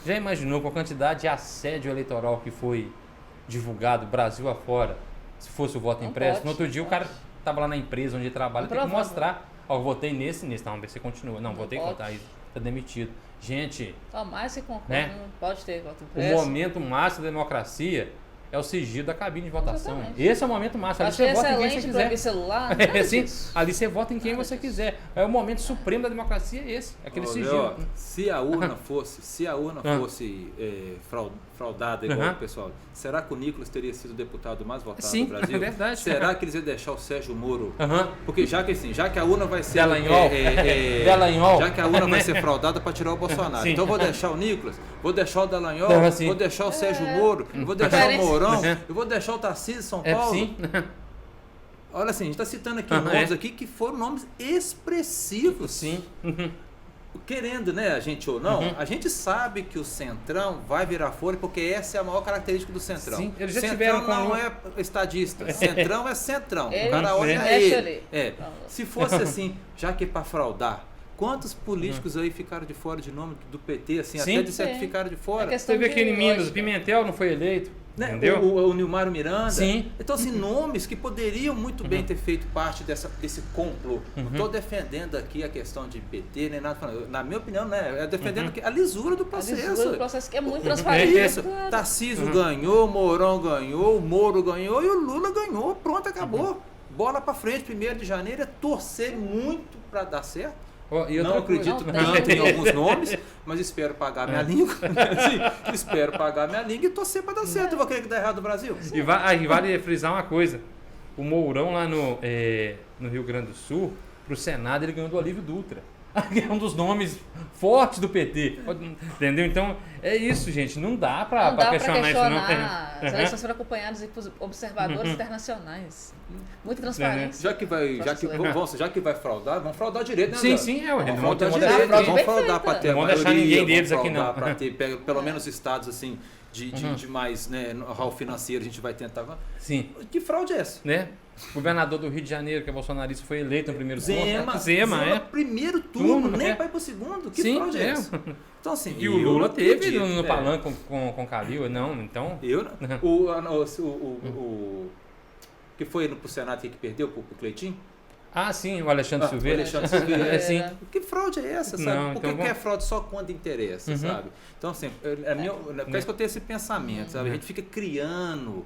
Já imaginou com a quantidade de assédio eleitoral que foi divulgado Brasil afora, se fosse o voto impresso? No outro dia o cara estava lá na empresa onde ele trabalha, tem que mostrar, eu votei nesse, não, você continua, não votei contra, aí está demitido. Gente, mais se concorda, não pode ter voto o impresso. momento máximo da democracia é o sigilo da cabine de votação. Exatamente. Esse é o momento máximo. Ali você vota em quem você quiser. Celular, Assim, ali você vota em quem você quiser. É o momento supremo da democracia, esse, aquele sigilo. Se a urna fosse, fraudada igual o pessoal, será que o Nicolas teria sido o deputado mais votado do Brasil? É verdade. Será que eles iam deixar o Sérgio Moro? Porque já que a urna vai ser Dallagnol, já que a urna vai ser fraudada para tirar o Bolsonaro, então eu vou deixar o Nicolas, vou deixar o Dallagnol, vou deixar o Sérgio Moro, vou deixar o Mourão, eu vou deixar o Tarcísio São Paulo. Olha assim, a gente está citando aqui nomes aqui que foram nomes expressivos. Sim. Querendo, né, a gente ou não, a gente sabe que o Centrão vai virar folha, porque essa é a maior característica do Centrão. Sim, eles já Centrão não é estadista, Centrão é Centrão. O cara olha ele. Se fosse assim, já que é para fraudar, quantos políticos aí ficaram de fora de nome do PT, assim, até de certo ficaram de fora? Você vê aquele Minas, o Pimentel não foi eleito. Né? Entendeu? O Nilmário Miranda. Sim. Então, assim, nomes que poderiam muito bem ter feito parte desse complô. Não estou defendendo aqui a questão de PT, nem nada. Na minha opinião, né? É defendendo a lisura do processo. A lisura do processo que é muito transparente. Isso. Tarcísio ganhou, Mourão ganhou, o Moro ganhou e o Lula ganhou. Pronto, acabou. Bola para frente, 1º de janeiro, é torcer muito para dar certo. Não acredito tanto em alguns nomes, mas espero pagar minha língua. Sim, espero pagar minha língua e torcer para dar certo. Eu vou querer que dê errado no Brasil. E vale frisar uma coisa. O Mourão lá no Rio Grande do Sul, para o Senado, ele ganhou do Olívio Dutra. É um dos nomes fortes do PT. Entendeu? Então, é isso, gente. Não dá para questionar isso, não. As eleições foram acompanhadas por observadores internacionais. Muita transparência. Já que vai fraudar, vão fraudar direito, né? Sim, vão fraudar direito. Vão fraudar para ter a maioria. Não vão deixar ninguém deles aqui, não. Para ter pelo menos estados assim de mais, né, know-how financeiro, a gente vai tentar. Sim. Que fraude é essa? Né? O governador do Rio de Janeiro, que é bolsonarista, foi eleito no primeiro turno. Zema, primeiro turno, nem vai pro segundo. Que fraude é essa? Então, assim, e o Lula teve no palanque com Calil, não, então... O que foi pro Senado que perdeu pro Cleitinho? Ah, sim, o Alexandre Silveira. Sim. Que fraude é essa, sabe? Não, porque é fraude só quando interessa, sabe? Então, assim, por isso que eu tenho esse pensamento, sabe? A gente fica criando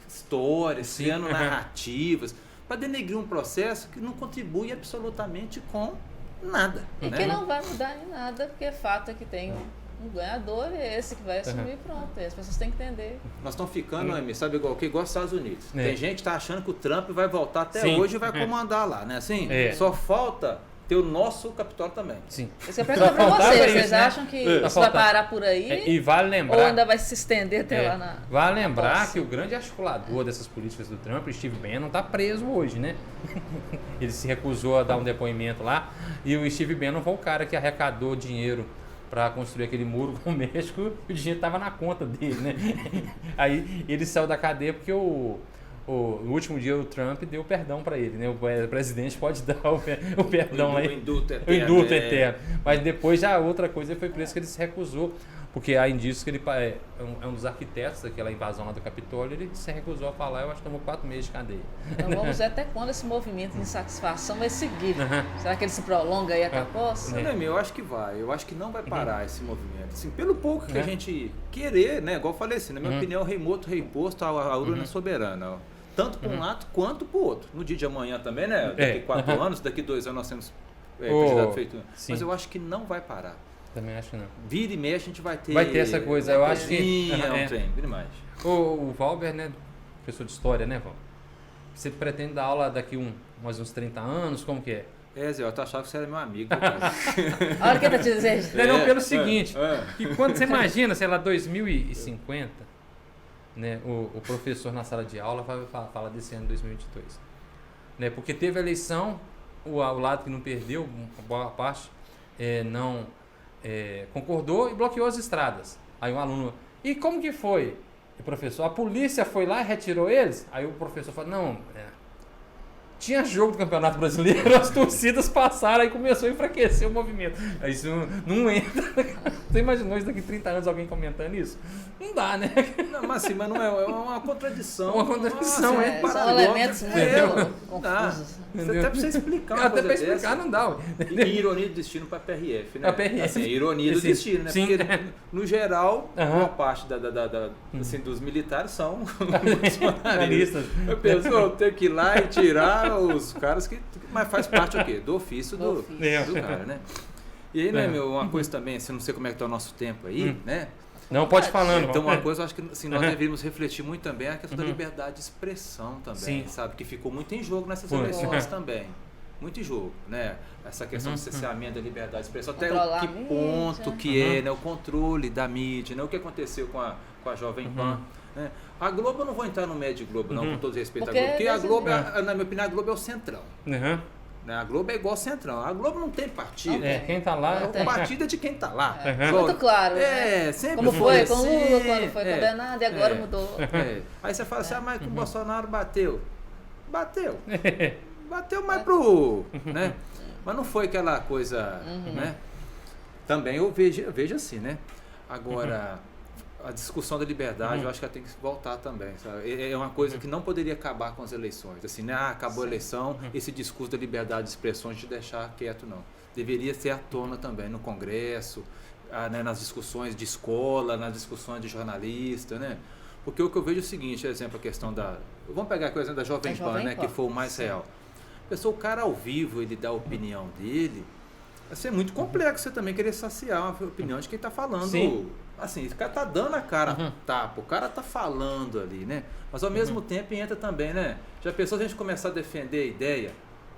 histórias, criando narrativas, para denegrir um processo que não contribui absolutamente com nada. E que não vai mudar em nada, porque fato é que tem um ganhador, é esse que vai assumir pronto. As pessoas têm que entender. Nós estamos ficando, sabe, igual os Estados Unidos. Tem gente que está achando que o Trump vai voltar até hoje e vai comandar lá, né? Assim, só falta ter o nosso Capitólio também. Sim. Isso é pergunta para vocês. Vocês acham que isso vai parar por aí? E vale lembrar, ou ainda vai se estender até lá na... Vale lembrar que o grande articulador dessas políticas do Trump, Steve Bannon, está preso hoje, né? Ele se recusou a dar um depoimento lá. E o Steve Bannon foi o cara que arrecadou dinheiro para construir aquele muro com o México, e o dinheiro estava na conta dele, né? Aí ele saiu da cadeia porque no último dia o Trump deu perdão para ele, né? O presidente pode dar o perdão aí. O indulto eterno. Mas depois já outra coisa, ele foi preso que ele se recusou, porque há indícios que ele é um dos arquitetos daquela invasão lá do Capitólio, ele se recusou a falar, eu acho que tomou 4 meses de cadeia. Então vamos ver até quando esse movimento de insatisfação vai seguir. Será que ele se prolonga aí até a posse? Eu acho que vai. Eu acho que não vai parar esse movimento. Assim, pelo pouco que a gente querer, né? Igual eu falei assim, na minha opinião, rei morto, rei posto, a urna é soberana. tanto para um lado quanto para o outro. No dia de amanhã também, né? Daqui 4 anos, daqui 2 anos nós temos candidato feito. Sim. Mas eu acho que não vai parar. Também acho que não. Vira e meia a gente vai ter... Vai ter essa coisa, eu acho que... um trem, vira mais. O Valber, né, professor de história, né, Val? Você pretende dar aula daqui mais uns 30 anos, como que é? Zé, eu achava que você era meu amigo. Olha o que tá te dizendo. Não, pelo seguinte, que quando você imagina, sei lá, 2050, né, o professor na sala de aula vai falar desse ano 2022. Né, porque teve a eleição, o lado que não perdeu, uma boa parte, não concordou e bloqueou as estradas. Aí um aluno, e como que foi? O professor, a polícia foi lá e retirou eles? Aí o professor falou, não, tinha jogo do Campeonato Brasileiro, as torcidas passaram, aí começou a enfraquecer o movimento. Aí isso não entra. Você imaginou isso daqui 30 anos alguém comentando isso? Não dá, né? Não, mas assim, mas não é uma contradição. Uma contradição, Nossa, são elementos muito confusos. Até pra você explicar uma Até coisa pra explicar dessa. não dá. E ironia do destino para PRF, né? A PRF. Assim, ironia do destino, né? Sim. Porque, no geral, boa parte assim, dos militares são bolsonaristas. Eu penso, ter que ir lá e tirar os caras que... Mas faz parte o quê? Do ofício do cara, né? E aí, né, uma coisa também, assim, não sei como é que tá o nosso tempo aí, né? Não, pode falando. Então, uma coisa, eu acho que assim, nós deveríamos refletir muito também a questão da liberdade de expressão também, sabe? Que ficou muito em jogo nessas eleições também. Muito em jogo, né? Essa questão do cerceamento da liberdade de expressão, até que ponto que é, né? O controle da mídia, né? O que aconteceu com a Jovem Pan, né? A Globo, eu não vou entrar no médio Globo, não, com todo respeito à Globo, porque a Globo, na minha opinião, a Globo é o centrão. A Globo é igual Centrão. A Globo não tem partido. Quem tá lá... O partido é de quem tá lá. Muito claro. Né? Sempre como foi assim, com o Lula, quando foi condenado e agora mudou. Aí você fala assim, mas que o Bolsonaro bateu. Bateu. Bateu mais pro... né? Mas não foi aquela coisa... né? Também eu vejo assim, né? Agora... A discussão da liberdade, eu acho que ela tem que voltar também. Sabe? É uma coisa que não poderia acabar com as eleições. Assim, né? Acabou a eleição, esse discurso da liberdade de expressão a gente deixar quieto, não. Deveria ser à tona também no Congresso, né? Nas discussões de escola, nas discussões de jornalista, né? Porque o que eu vejo é o seguinte, exemplo, a questão da... Vamos pegar a coisa da Jovem Pan, né? Que foi o mais real. O cara ao vivo, ele dá a opinião dele, vai ser muito complexo você também querer saciar uma opinião de quem está falando... Sim. Assim, o cara tá dando a cara tapa, o cara tá falando ali, né? Mas ao mesmo tempo entra também, né? Já pensou se a gente começar a defender a ideia,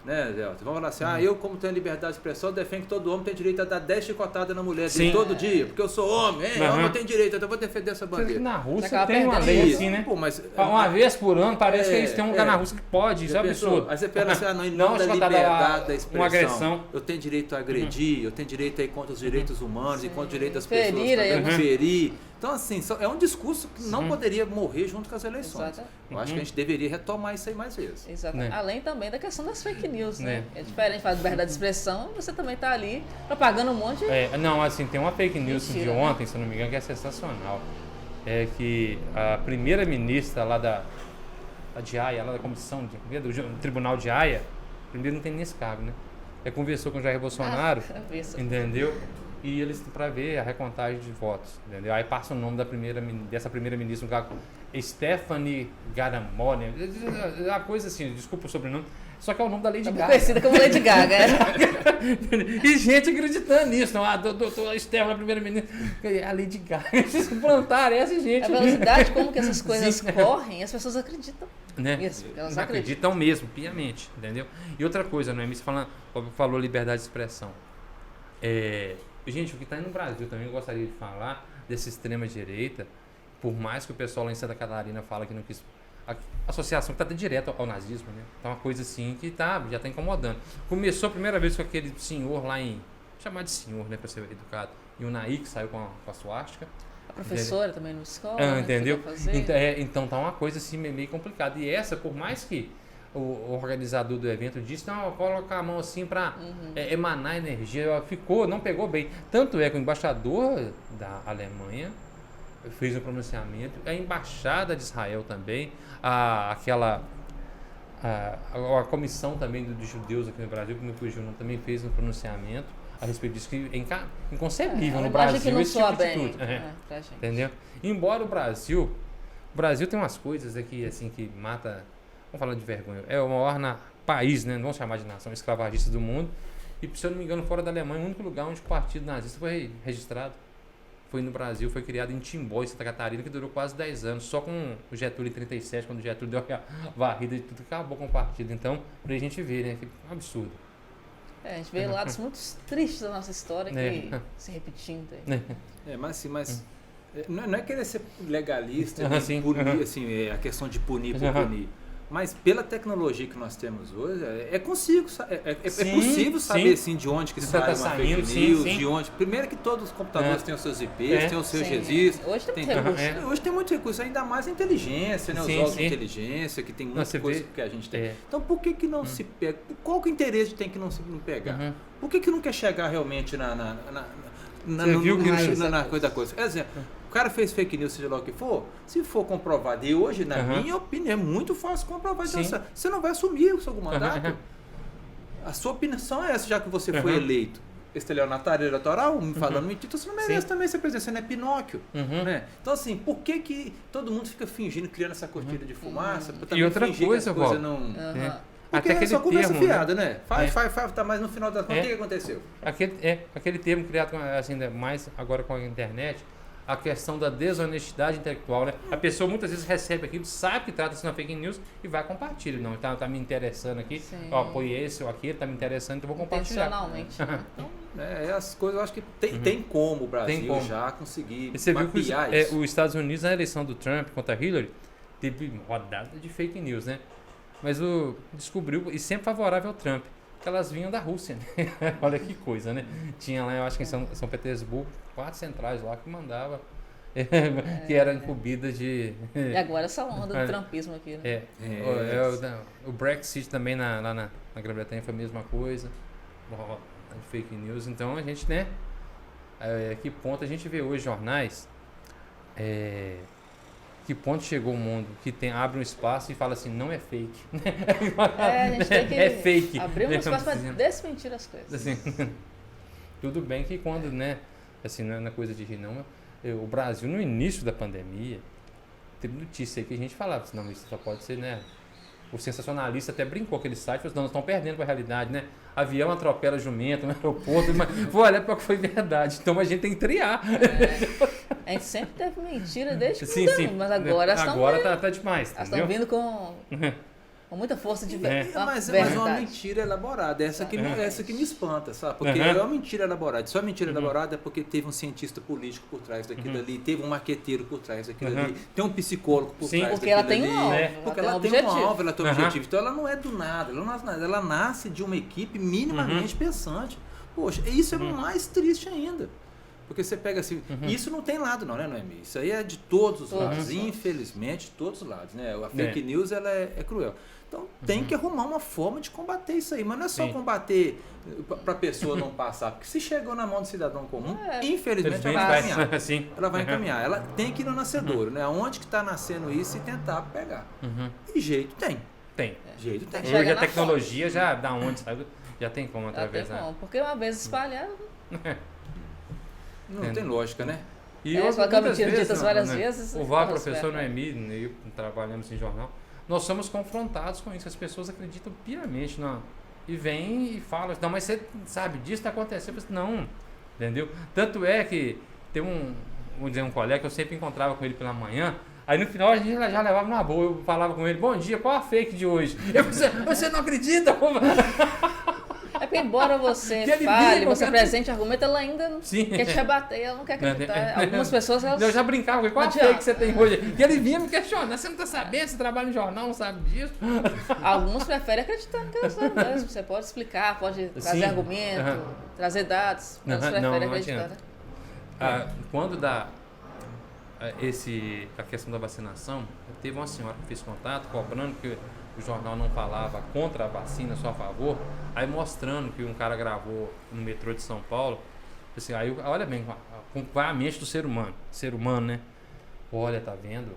né, Delta? Vamos falar assim, eu como tenho liberdade de expressão, defendo que todo homem tem direito a dar 10 chicotadas na mulher todo dia, porque eu sou homem, homem eu tenho direito, então eu vou defender essa bandeira. Na Rússia tem uma lei assim, né? Pô, mas, uma vez por ano parece que eles têm um lugar na Rússia que pode, isso é absurdo. Aí você pensa assim, não, em nome da liberdade da expressão, uma agressão. Eu tenho direito a agredir, eu tenho direito a ir contra os direitos humanos, e contra o direito das pessoas ferir. Então, assim, é um discurso que não poderia morrer junto com as eleições. Eu acho que a gente deveria retomar isso aí mais vezes. Exatamente. Além também da questão das fake news, né? É diferente falar de liberdade de expressão, você também está ali propagando um monte de... Não, assim, tem uma fake news de ontem, se eu não me engano, que é sensacional. É que a primeira-ministra lá de Haia, lá da comissão, do Tribunal de Haia, primeiro não tem nem esse cargo, né? Conversou com o Jair Bolsonaro, entendeu? E eles para ver a recontagem de votos, entendeu? Aí passa o nome dessa primeira-ministra, Stephanie Garamone, uma coisa assim, desculpa o sobrenome, só que é o nome da Lady Gaga. Conhecida como Lady Gaga. E gente acreditando nisso, não, doutor Stephanie, a primeira-ministra, a Lady Gaga, eles plantaram essa gente. A velocidade como que essas coisas correm, as pessoas acreditam. Né? Elas acreditam mesmo, piamente, entendeu? E outra coisa, Noemi, você falou liberdade de expressão. Gente, o que está aí no Brasil também eu gostaria de falar dessa extrema-direita, por mais que o pessoal lá em Santa Catarina fala que não quis... A associação que está direto ao nazismo, né? Tá uma coisa assim que já está incomodando. Começou a primeira vez com aquele senhor lá chamar de senhor, né, para ser educado, e o Naí que saiu com a suástica. A professora também na escola, entendeu? Então tá uma coisa assim meio complicada. E essa, por mais que o organizador do evento disse, não, coloca a mão assim para emanar energia, não pegou bem. Tanto é que o embaixador da Alemanha fez um pronunciamento, a embaixada de Israel também, a comissão também dos judeus aqui no Brasil, que me fugiu, também fez um pronunciamento a respeito disso, que é inconcebível no Brasil esse tipo de atitude. Entendeu? Embora o Brasil tem umas coisas aqui assim que mata vamos falar de vergonha, é o maior país, né, não vamos chamar de nação escravagista do mundo, e se eu não me engano, fora da Alemanha, o único lugar onde o partido nazista foi registrado foi no Brasil, foi criado em Timbó, em Santa Catarina, que durou quase 10 anos, só com o Getúlio em 37, quando o Getúlio deu a varrida e tudo, acabou com o partido. Então, pra gente ver, né, que absurdo. A gente vê lados muito tristes da nossa história que se repetindo aí. Mas assim, não é querer ser legalista, Sim. punir, assim, a questão de punir por punir. Mas pela tecnologia que nós temos hoje, é possível saber assim, de onde que sai uma fake news, de onde. Primeiro que todos os computadores têm os seus IPs, têm os seus registros. Hoje tem muito recurso. Hoje tem muito recurso, ainda mais a inteligência, né? Os jogos de inteligência, que tem muita coisa que a gente tem. Então por que não se pega? Qual que é o interesse tem que não se pegar? Por que não quer chegar realmente na coisa da coisa? Exemplo, o cara fez fake news, seja lá o que for, se for comprovado, e hoje, na minha opinião, é muito fácil comprovar. Então, você não vai assumir o seu mandato. A sua opinião é essa, já que você foi eleito. Estelionatário eleitoral, me falando mentira, então você não merece também ser presidente, você não é Pinóquio. Né? Então, assim, por que todo mundo fica fingindo, criando essa cortina de fumaça? E outra coisa, Paulo, não... Porque até é só conversa termo, fiada, né? Faz, tá, mas no final das contas, o que aconteceu? Aquele termo criado assim, mais agora com a internet, a questão da desonestidade intelectual, né? A pessoa muitas vezes recebe aquilo, sabe que trata-se de uma fake news e vai compartilhar. Não, tá me interessando aqui, apoio esse ou aquilo, tá me interessando, então vou compartilhar. Intencionalmente. Então, as coisas eu acho que tem como o Brasil já conseguir mapear isso. Os Estados Unidos, na eleição do Trump contra a Hillary, teve rodada de fake news, né? Mas descobriu, e sempre favorável ao Trump, que elas vinham da Rússia, né? Olha que coisa, né? Tinha lá, eu acho que em São Petersburgo, 4 centrais lá que mandava, que eram incumbidas de... E agora essa onda do trumpismo aqui, né? O Brexit também lá na Grã-Bretanha foi a mesma coisa, de fake news. Então a gente, né? Que ponto a gente vê hoje jornais... Que ponto chegou o mundo que abre um espaço e fala assim, não é fake. A gente tem que fake. abrir um espaço para desmentir as coisas. Assim, tudo bem que quando, né, assim, não é coisa de rir, não. O Brasil, no início da pandemia, teve notícia aí que a gente falava, não, isso só pode ser, né? O sensacionalista até brincou aquele site, falou, não, nós estamos perdendo para a realidade, né? Avião atropela jumento no aeroporto, mas vou olhar para o que foi verdade. Então a gente tem que triar. A gente sempre teve mentira desde que mas agora tá demais. Elas estão vindo com muita força de verdade. Mas é uma mentira elaborada, essa que me espanta, sabe? Porque é uma mentira elaborada. Só mentira elaborada é porque teve um cientista político por trás daquilo ali, teve um marqueteiro por trás daquilo ali, tem um psicólogo por trás porque daquilo ali. Ela tem um alvo, porque ela tem um alvo, ela tem um objetivo. Então ela não é do nada, ela nasce de uma equipe minimamente pensante. Poxa, isso é mais triste ainda. Porque você pega assim, isso não tem lado não, né, Noemi? Isso aí é de todos os lados, infelizmente, de todos os lados, né? A fake news, ela é cruel. Então, tem que arrumar uma forma de combater isso aí, mas não é só combater para a pessoa não passar, porque se chegou na mão do cidadão comum, infelizmente ela vai encaminhar. Ela vai encaminhar, ela tem que ir no nascedouro, né? Onde que está nascendo isso e tentar pegar. E jeito tem. Jeito tem. Hoje a tecnologia já dá onde, sabe? Já tem como atravessar. Porque uma vez espalhado... Não tem lógica, né? E várias vezes. O VAR, professor Noemi, eu trabalhamos em jornal, nós somos confrontados com isso. As pessoas acreditam piamente e vêm e falam, não, mas você sabe disso, está acontecendo. Não, entendeu? Tanto é que tem um colega que eu sempre encontrava com ele pela manhã, aí no final a gente já levava numa boa, eu falava com ele, bom dia, qual a fake de hoje? Você não acredita? É porque embora você fale, você apresente argumento, ela ainda não quer te rebater, ela não quer acreditar. Algumas pessoas... Eu já brincava com ele, qual a fake que você tem hoje? E ele vinha me questionar, você não está sabendo, você trabalha no jornal, não sabe disso? Alguns preferem acreditar no que elas falam mesmo. Você pode explicar, pode trazer argumento, trazer dados, mas preferem acreditar. Né? Quando dá a questão da vacinação, teve uma senhora que fez contato cobrando que o jornal não falava contra a vacina, só a favor, aí mostrando que um cara gravou no metrô de São Paulo, assim, aí olha bem, qual é a mente do ser humano, né? Olha, tá vendo?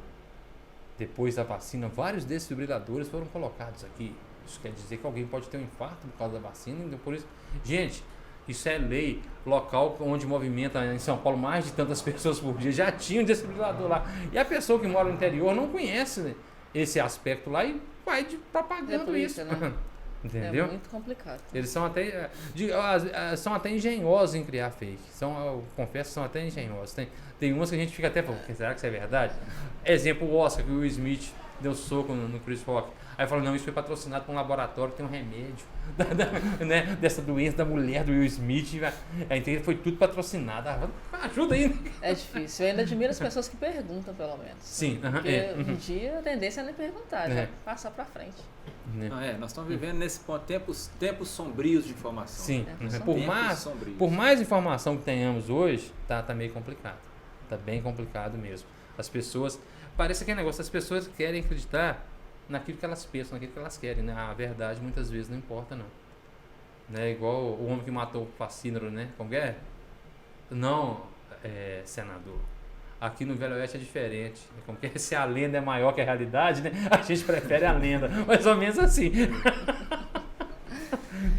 Depois da vacina, vários desfibriladores foram colocados aqui. Isso quer dizer que alguém pode ter um infarto por causa da vacina, então por isso... Gente, isso é lei. Local onde movimenta em São Paulo mais de tantas pessoas por dia, já tinha um desfibrilador lá. E a pessoa que mora no interior não conhece, né, esse aspecto lá e vai de propaganda isso. Né? Entendeu? É muito complicado. Eles são até engenhosos em criar fake. Eu confesso que são até engenhosos. Tem umas que a gente fica até falando, será que isso é verdade? Exemplo, o Oscar, que o Will Smith deu soco no Chris Rock. Aí falou, não, isso foi patrocinado por um laboratório que tem um remédio né, dessa doença da mulher do Will Smith. Aí foi tudo patrocinado. Ajuda aí. É difícil. Eu ainda admiro as pessoas que perguntam, pelo menos. Sim. Porque um dia a tendência é nem perguntar, já passar pra frente. Nós estamos vivendo nesse ponto, tempos sombrios de informação. Sim. Por mais informação que tenhamos hoje, tá meio complicado. Tá bem complicado mesmo. As pessoas... Parece aquele negócio, as pessoas querem acreditar naquilo que elas pensam, naquilo que elas querem, né? A verdade muitas vezes não importa, não. Né? Igual o homem que matou o Facínoro, né? Como é? Não, senador. Aqui no Velho Oeste é diferente. Como que se a lenda é maior que a realidade, né? A gente prefere a lenda. Mais ou menos assim.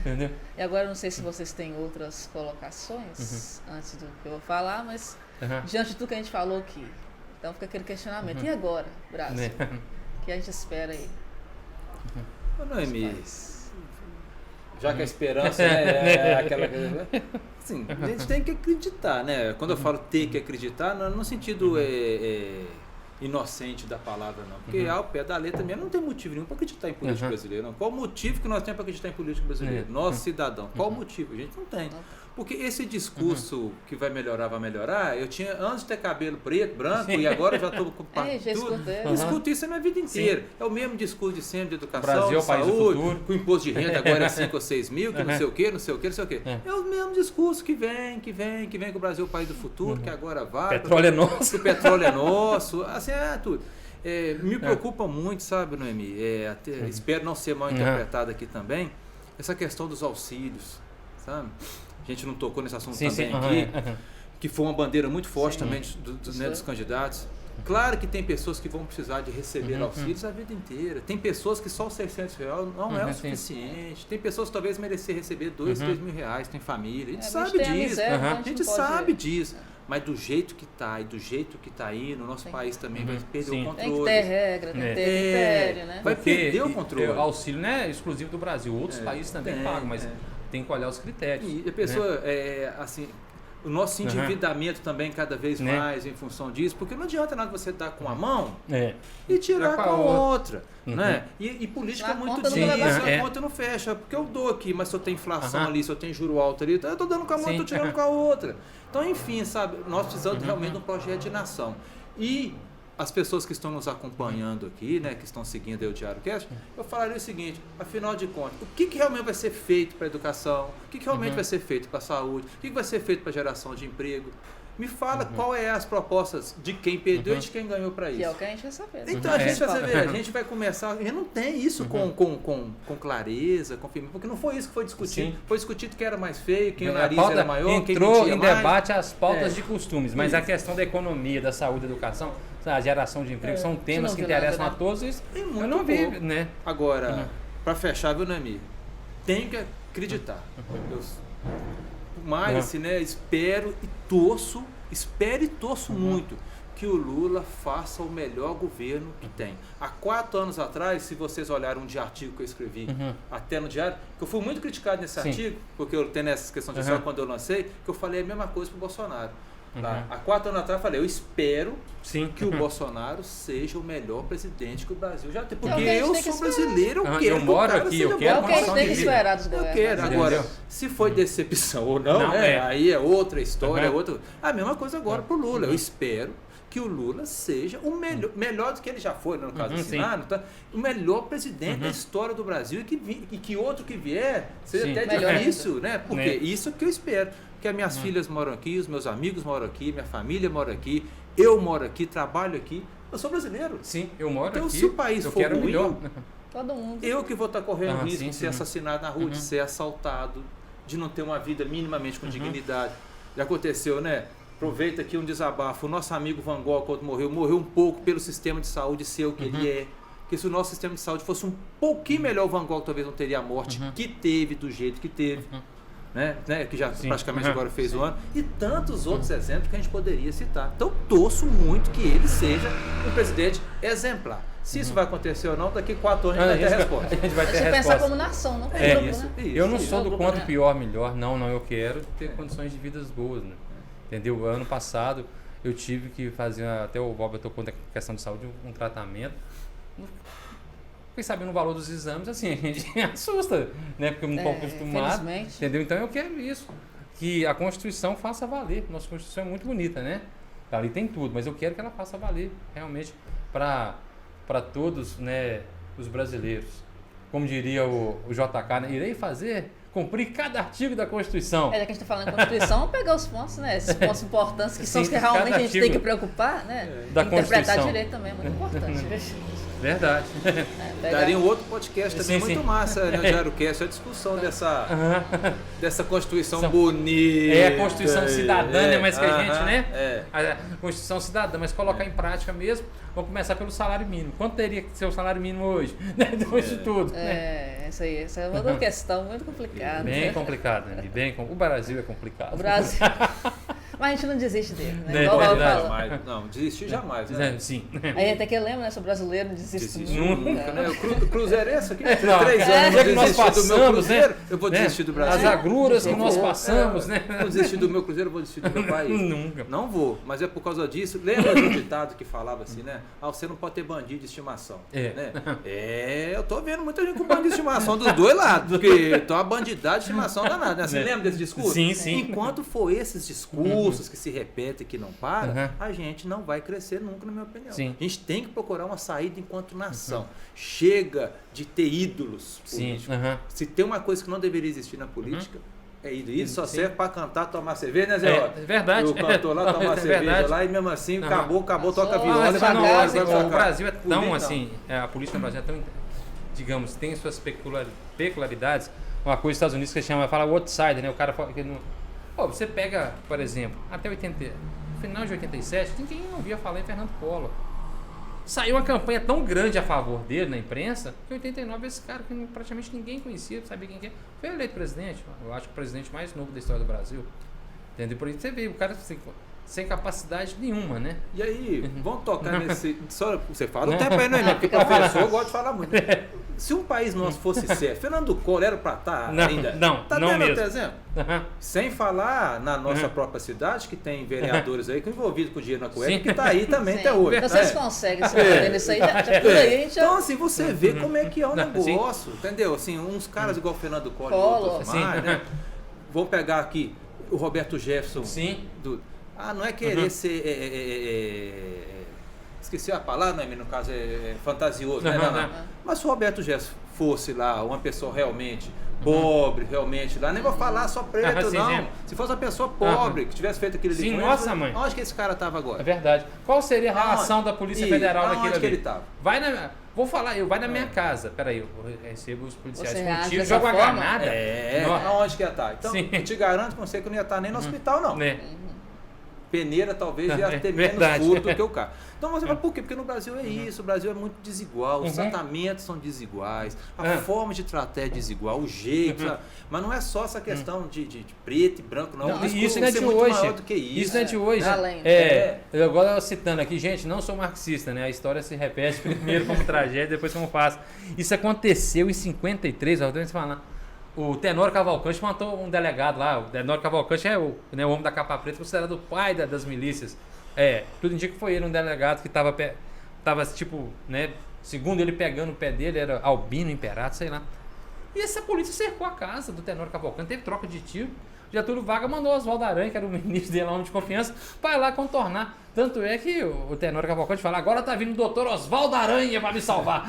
Entendeu? E agora não sei se vocês têm outras colocações antes do que eu vou falar, mas diante de tudo que a gente falou aqui, então fica aquele questionamento. E agora, Brasil? O que a gente espera aí? Noemi, já que a esperança é aquela coisa... Assim, a gente tem que acreditar, né? Quando eu falo ter que acreditar, não no sentido inocente da palavra, não. Porque ao pé da letra mesmo não tem motivo nenhum para acreditar em política brasileira, não. Qual o motivo que nós temos para acreditar em política brasileira? Nós, cidadão. Qual o motivo? A gente não tem. Porque esse discurso que vai melhorar, eu tinha antes de ter cabelo preto, branco, e agora já estou com tudo. Eu escuto isso a minha vida inteira. É o mesmo discurso de sempre, de educação, Brasil, de saúde, com imposto de renda agora é 5 ou 6 mil, que não sei o quê. É o mesmo discurso que vem que o Brasil é o país do futuro, que agora vai. O petróleo é nosso. O petróleo é nosso, assim, tudo. Me preocupa muito, sabe, Noemi? Espero não ser mal interpretado aqui também, essa questão dos auxílios, sabe? A gente não tocou nesse assunto aqui, que foi uma bandeira muito forte também dos candidatos. Claro que tem pessoas que vão precisar de receber auxílios a vida inteira. Tem pessoas que só o R$600 não é o suficiente. Tem pessoas que talvez merecer receber R$2, R$3 mil, tem família. A gente sabe disso. A gente sabe disso. Mas do jeito que está e do jeito que está indo, o nosso país também vai perder o controle. Tem que ter regra, tem que ter critério, né? Vai perder o controle. O auxílio não é exclusivo do Brasil. Outros países também pagam, mas tem que olhar os critérios. E a pessoa, assim, o nosso endividamento também cada vez mais em função disso, porque não adianta nada você dar com a mão e tirar com a outra. Né? E política é muito disso, a conta não fecha, porque eu dou aqui, mas se eu tenho inflação ali, se eu tenho juro alto ali, eu estou dando com a mão e estou tirando com a outra. Então, enfim, sabe, nós precisamos realmente de um projeto de nação. E as pessoas que estão nos acompanhando aqui, né, que estão seguindo aí o Diário Cast, eu falaria o seguinte, afinal de contas, o que realmente vai ser feito para a educação? O que realmente vai ser feito para a saúde? O que vai ser feito para a geração de emprego? Me fala qual é as propostas de quem perdeu e de quem ganhou para isso. Que é o que a gente vai saber. Então a gente vai saber, a gente vai começar, a gente não tem isso com clareza, com firmeza, porque não foi isso que foi discutido. Foi discutido quem era mais feio, quem o nariz era maior, quem entrou mentia em mais. debate as pautas de costumes, mas a questão da economia, da saúde, da educação, a geração de emprego, são temas que interessam a todos. Isso eu não vi, né? Agora, para fechar, viu, Noemi? Tem que acreditar. Mas, né, espero e torço muito que o Lula faça o melhor governo que tem. Há 4 anos atrás, se vocês olharem um artigo que eu escrevi, até no Diário, que eu fui muito criticado nesse artigo, porque eu tenho essa questão de quando eu lancei, que eu falei a mesma coisa para o Bolsonaro. Tá? Há 4 anos atrás eu falei, eu espero que o Bolsonaro seja o melhor presidente que o Brasil já tem. Porque eu sou brasileiro, eu quero eu moro aqui, eu quero condição de vida. Eu quero. Agora, se foi decepção ou não, aí é outra história, a mesma coisa agora pro Lula. Eu espero que o Lula seja o melhor do que ele já foi, no caso do Senado, tá? O melhor presidente da história do Brasil e que outro que vier seja até difícil, né? Porque isso que eu espero. Porque as minhas filhas moram aqui, os meus amigos moram aqui, minha família mora aqui, eu moro aqui, trabalho aqui. Eu sou brasileiro. Sim, eu moro então, aqui. Então, se o país for ruim, todo mundo. Eu que vou estar correndo risco de ser assassinado na rua, de ser assaltado, de não ter uma vida minimamente com dignidade. Já aconteceu, né? Aproveita aqui um desabafo. O nosso amigo Van Gogh, quando morreu um pouco pelo sistema de saúde ser o que ele é. Porque se o nosso sistema de saúde fosse um pouquinho melhor, o Van Gogh talvez não teria a morte que teve, do jeito que teve. Né? Que já praticamente agora fez o ano, e tantos outros exemplos que a gente poderia citar. Então, torço muito que ele seja um presidente exemplar. Se isso vai acontecer ou não, daqui 4 anos a gente vai ter a resposta. A gente vai ter Deixa a eu pensar resposta. como nação, não como É, grupo, isso, né? isso. Eu não sou do Grupo, quanto né? pior, melhor. Não, eu quero ter condições de vidas boas, né? Entendeu? Ano passado eu tive que fazer, até o Bob tocou na questão de saúde, um tratamento. Fiquei sabendo o valor dos exames, assim, a gente assusta, né? Porque eu não estou acostumado. Infelizmente. Entendeu? Então eu quero isso. Que a Constituição faça valer. Nossa Constituição é muito bonita, né? Ali tem tudo, mas eu quero que ela faça valer realmente para todos, né, os brasileiros. Como diria o JK, né? Irei cumprir cada artigo da Constituição. É, já que a gente está falando em Constituição, vamos pegar os pontos, né? Esses pontos importantes que são os Sim, que realmente cada a gente tem artigo que preocupar, né? da Interpretar Constituição. direito também é muito importante. Verdade. Daria um outro podcast também Sim, muito sim. massa, né, o Diário Cast, a discussão dessa Constituição São- bonita. É a Constituição cidadã, né? Mas que a gente, né? É. A Constituição cidadã, mas colocar em prática mesmo. Vamos começar pelo salário mínimo. Quanto teria que ser o salário mínimo hoje? Depois de tudo. Né? Isso aí. Essa é uma questão muito complicada. Bem complicado, né? O Brasil é complicado. O Brasil. Mas a gente não desiste dele, né? É Igual o Raul verdade. falou. Jamais. Não, desistir jamais, né? Sim. Aí até que eu lembro, né? Sobre o brasileiro não desiste Desistir nunca. nunca, né? O Cruzeirense aqui, Não, 3 anos, é eu que vou nós desistir do meu passamos, Cruzeiro, né? eu vou Né? desistir do Brasil. As agruras que Não nós vou. passamos, né? Eu vou desistir do meu Cruzeiro, eu vou desistir do meu país. Nunca. Não vou, mas é por causa disso. Lembra do ditado que falava assim, né? Ah, você não pode ter bandido de estimação. É. Né? Eu tô vendo muita gente com bandido de estimação dos dois lados, porque tem uma bandidade de estimação danada, né? Você lembra desse discurso? Sim, sim. Enquanto for esses discursos que se repetem e que não param, Uhum. a gente não vai crescer nunca, na minha opinião. Sim. A gente tem que procurar uma saída enquanto nação. Chega de ter ídolos Sim. políticos. Aham. Se tem uma coisa que não deveria existir na política, é ídolo. Isso só Sim. serve para cantar, tomar cerveja, né, Zé? Ó? É verdade. O cantor lá tomar É cerveja verdade. lá e mesmo assim Aham. acabou, toca Passou, viola, mas vai já embora, não, vai pra o cá. Brasil é tão Política, não. assim, a política no Brasil é tão, digamos, tem suas peculiaridades. Uma coisa dos Estados Unidos que fala o outsider, né? O cara fala que não. Pô, você pega, por exemplo, até final de 87, ninguém ouvia falar em Fernando Collor. Saiu uma campanha tão grande a favor dele na imprensa que em 89 esse cara que praticamente ninguém conhecia, sabia quem que é, foi eleito presidente. Eu acho que o presidente mais novo da história do Brasil. Entendeu? Por aí você vê o cara sem capacidade nenhuma, né? E aí, vamos tocar nesse. Só você fala o Né? tempo aí, não é? Porque professor gosta de falar muito. Se um país nosso fosse sério, Fernando Collor era para estar Não, ainda. não, Tá não dando mesmo. outro exemplo? Aham. Sem falar na nossa própria cidade, que tem vereadores aí que envolvidos com dinheiro na cueca, Sim. que tá aí também Sim. até hoje. Então, vocês né? conseguem se entender nisso aí, já por aí a gente já... Então, assim, você vê como é que é o Não, negócio, entendeu? Assim, uns caras igual o Fernando Collor e Collor. outros mais, né? Vamos pegar aqui o Roberto Jefferson. Sim. Não é querer ser... esqueci a palavra, no caso é fantasioso, né? Uhum. Não. Mas se o Roberto Jefferson fosse lá uma pessoa realmente pobre, realmente lá, nem vou falar só preto, Sim, não. sim. Se fosse uma pessoa pobre, que tivesse feito aquilo ali Sim, com nossa, ele, mãe. onde que esse cara estava agora? É verdade. Qual seria a relação Aonde? da Polícia Isso, Federal aonde naquilo que ali? ele tava? Vai na minha casa. Peraí, eu recebo os policiais Você com reage tiro, dessa jogo a forma? granada. Aonde que ia estar? Então, Sim. eu te garanto com você que eu não ia estar nem no hospital, não. Né? Peneira talvez ia É ter menos verdade. furto do que o carro. Então você fala, por quê? Porque no Brasil é isso, o Brasil é muito desigual, os Uhum. tratamentos são desiguais, a É. forma de tratar é desigual, o jeito, sabe? Mas não é só essa questão de preto e branco, não. Não, Isso isso tem não é que ser de muito hoje. maior do que isso. Isso não é de hoje. Além. Eu agora citando aqui, gente, não sou marxista, né? A história se repete primeiro como tragédia, depois como fato. Isso aconteceu em 53, ó, deixa eu falar. O Tenório Cavalcante matou um delegado lá. O Tenório Cavalcante é o homem da capa preta, considerado o pai das milícias. Tudo indica que foi ele, um delegado que tava tipo, né? Segundo ele, pegando o pé dele, era Albino Imperato, sei lá. E essa polícia cercou a casa do Tenório Cavalcante, teve troca de tiro. Getúlio Vargas mandou Oswaldo Aranha, que era o ministro dele, homem de confiança, para ir lá contornar. Tanto é que o Tenório Cavalcante fala, agora tá vindo o doutor Oswaldo Aranha para me salvar.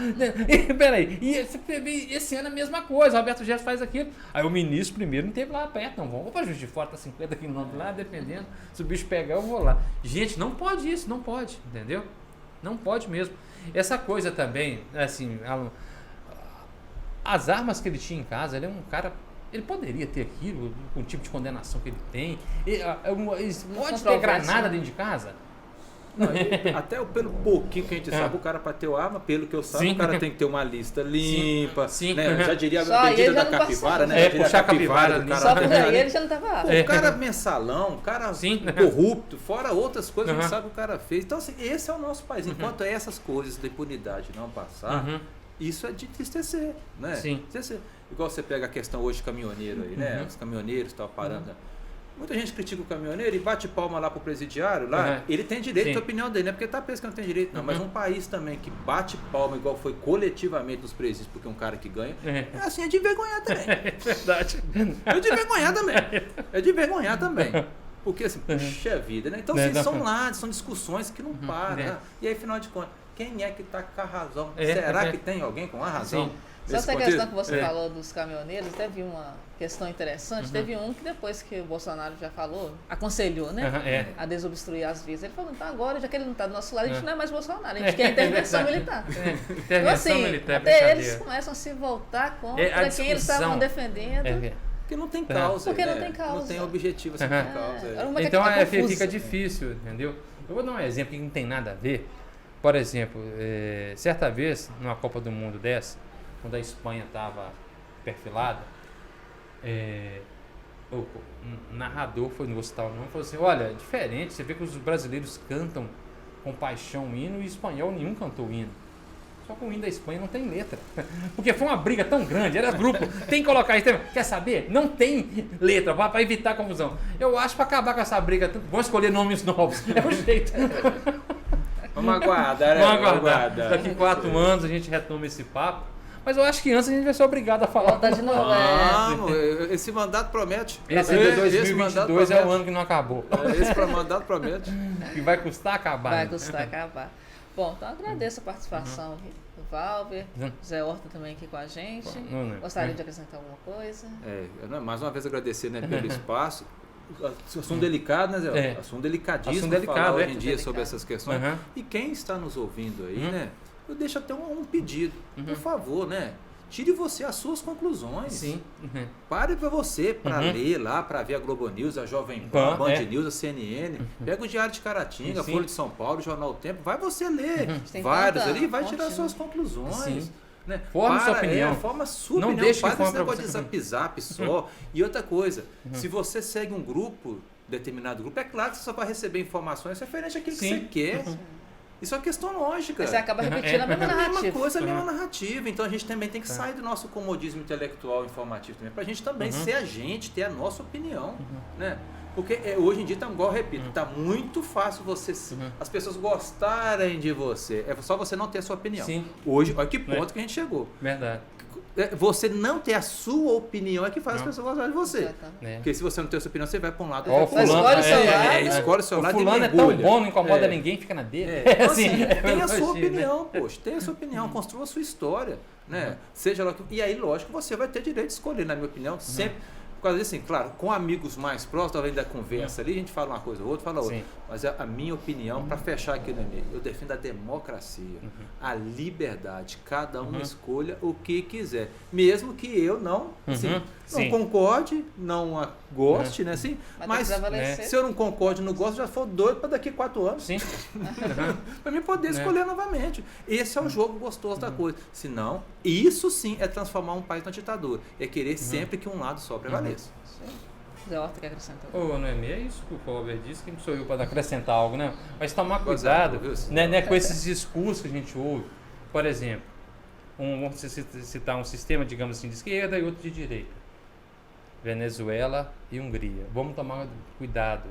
Peraí, e esse ano é a mesma coisa, o Roberto Jefferson faz aquilo. Aí o ministro primeiro não teve lá perto, não, vamos para Juiz de Fora, tá 50 quilômetros lá, dependendo. Se o bicho pegar, eu vou lá. Gente, não pode isso, não pode, entendeu? Não pode mesmo. Essa coisa também, assim, as armas que ele tinha em casa, ele é um cara... Ele poderia ter aquilo, com o tipo de condenação que ele tem. Pode ter granada dentro de casa? Não, até pelo pouquinho que a gente sabe, o cara para ter arma, pelo que eu saiba, Sim. o cara tem que ter uma lista limpa. Sim. Né? Já diria Só a medida ele já da não capivara, passou. né? Já diria puxar a capivara capivara do Só por cara. aí ele já não estava. Pô, o cara mensalão, o cara Sim. corrupto, fora outras coisas, a gente Uhum. sabe o que o cara fez. Então, assim, esse é o nosso país. Enquanto essas coisas da impunidade não passar, Uhum. isso é de entristecer, né? Sim. Entristecer. Igual você pega a questão hoje de caminhoneiro aí, né? Os caminhoneiros estão parando. Muita gente critica o caminhoneiro e bate palma lá pro presidiário, lá, Uhum. ele tem direito Sim. à opinião dele, não é porque ele tá preso que não tem direito, não. Mas um país também que bate palma, igual foi coletivamente nos presídios, porque é um cara que ganha, é assim, é de envergonhar também. É verdade. É de envergonhar também. É de envergonhar também. Porque assim, puxa vida, né? Então, assim, são lados, são discussões que não param. Né? E aí, afinal de contas, quem é que tá com a razão? Será que tem alguém com a razão? Sim. Só essa questão que você falou dos caminhoneiros, teve uma questão interessante. Teve um que depois que o Bolsonaro já falou, aconselhou, né? A desobstruir as vias. Ele falou, então agora, já que ele não está do nosso lado, a gente não é mais Bolsonaro, a gente quer intervenção militar. Então assim, militar, até eles começam a se voltar contra quem eles estavam defendendo. Porque não tem causa. Porque né? não tem causa. Não tem objetivo sem ter causa. Então fica difícil, entendeu? Eu vou dar um exemplo que não tem nada a ver. Por exemplo, certa vez, numa Copa do Mundo dessa, quando a Espanha estava perfilada, o narrador, não vou citar o nome, falou assim, olha, é diferente, você vê que os brasileiros cantam com paixão o hino e o espanhol nenhum cantou o hino. Só que o hino da Espanha não tem letra. Porque foi uma briga tão grande, era grupo, tem que colocar isso. Quer saber? Não tem letra, para evitar confusão. Eu acho para acabar com essa briga, vamos escolher nomes novos, é o jeito. Vamos aguardar, né? Vamos aguardar. Daqui 4 anos a gente retoma esse papo. Mas eu acho que antes a gente vai ser obrigado a falar. Voltar de novo, esse mandato promete. Esse de 2022 é o ano que não acabou. Esse mandato promete. E vai custar acabar. Vai custar acabar. Bom, então agradeço a participação do Valber, Zé Horta também aqui com a gente. Gostaria de acrescentar alguma coisa? Mais uma vez agradecer, né, pelo espaço. Assunto delicado, né, Zé? Assunto delicadíssimo falar hoje em dia sobre essas questões. E quem está nos ouvindo aí, né? Eu deixo até um pedido. Por favor, né? Tire você as suas conclusões. Sim. Pare para você, para ler lá, para ver a Globo News, a Jovem Pan, a Band News, a CNN. Pega o Diário de Caratinga, a Folha de São Paulo, o Jornal O Tempo. Vai você ler vários ali e vai tirar suas conclusões. Né? Forma sua opinião. Forma sua não opinião. Deixa Para esse negócio de zap-zap só. E outra coisa, se você segue um grupo, determinado grupo, é claro que você só vai receber informações referentes àquilo que você quer. Isso é uma questão lógica. Você acaba repetindo a mesma narrativa. A mesma coisa, a mesma narrativa. Então a gente também tem que sair do nosso comodismo intelectual informativo também, pra gente também ser a gente, ter a nossa opinião, né? Porque hoje em dia, igual eu repito, tá muito fácil você as pessoas gostarem de você. É só você não ter a sua opinião. Sim. Hoje, olha que ponto que a gente chegou. Verdade. Você não ter a sua opinião é que faz as pessoas gostarem de você. Porque se você não tem a sua opinião, você vai para um lado. Escolhe o seu lado. Escolhe o seu lado. Fulano é tão bom, não incomoda ninguém, fica na dele. Então, assim, tem a sua opinião, poxa. Tem a sua opinião, construa a sua história. Né? Seja lá. E aí, lógico, você vai ter direito de escolher, na minha opinião, sempre. Por causa disso, assim, claro, com amigos mais próximos, talvez da conversa ali, a gente fala uma coisa ou outra, fala outra. Mas a minha opinião, para fechar aqui no e-mail, eu defendo a democracia, a liberdade. Cada um escolha o que quiser. Mesmo que eu não, não concorde, não goste, né? Assim, mas se eu não concorde, não gosto, já for doido para daqui 4 anos. Para mim poder escolher novamente. Esse é o jogo gostoso da coisa. Senão, isso sim é transformar um país na ditadura. É querer sempre que um lado só prevaleça. Zé Horta quer acrescentar. Noemi, é isso que o Valber disse, quem sou eu para acrescentar algo, né? Mas tomar cuidado né, com esses discursos que a gente ouve. Por exemplo, vamos citar um sistema, digamos assim, de esquerda e outro de direita. Venezuela e Hungria. Vamos tomar cuidado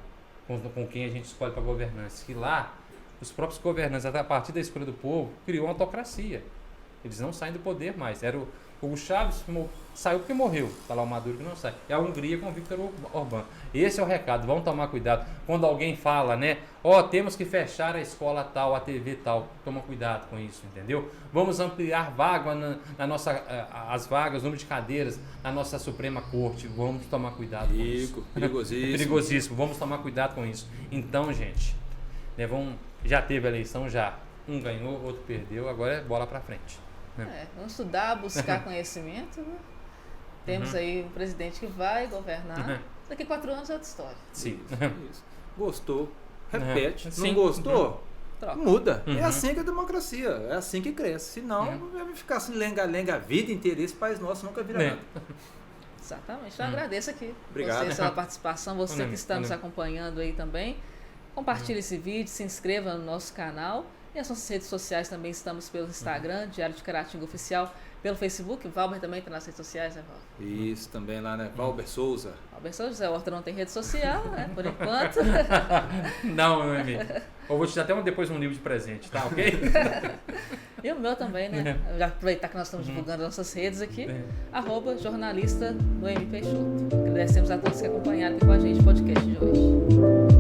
com quem a gente escolhe para governança. Que lá, os próprios governantes, a partir da escolha do povo, criou uma autocracia. Eles não saem do poder mais. Era o Hugo Chávez saiu porque morreu. Está lá o Maduro que não sai. É a Hungria com o Viktor Orbán. Esse é o recado. Vamos tomar cuidado. Quando alguém fala, né? Temos que fechar a escola tal, a TV tal. Toma cuidado com isso, entendeu? Vamos ampliar as vagas, o número de cadeiras na nossa Suprema Corte. Vamos tomar cuidado com isso. Perigosíssimo. Perigosíssimo. Vamos tomar cuidado com isso. Então, gente, né, já teve a eleição, já. Um ganhou, outro perdeu. Agora é bola para frente. Vamos estudar, buscar conhecimento, né? Temos aí um presidente que vai governar. Daqui 4 anos é outra história. Sim. Isso. Gostou? Repete. Sim. Não gostou? troca. Muda. Uhum. É assim que a democracia, é assim que cresce. Senão, vai ficar assim, lenga-lenga a vida inteira, esse país nosso nunca vira nada. Exatamente. Então, agradeço aqui Obrigado. você pela participação, você que está nos acompanhando aí também. Compartilhe esse vídeo, se inscreva no nosso canal e as nossas redes sociais também. Estamos pelo Instagram, Diário de Caratinga Oficial, pelo Facebook. Valber também está nas redes sociais, né, Valber? Isso, também lá, né? Valber Souza. Valber Souza, José Horta não tem rede social, né? Por enquanto. Não, meu amigo. Eu vou te dar até depois um livro de presente, tá ok? E o meu também, né? Já aproveitar que nós estamos divulgando nossas redes aqui. @jornalista Noemi Peixoto. Agradecemos a todos que acompanharam aqui com a gente o podcast de hoje.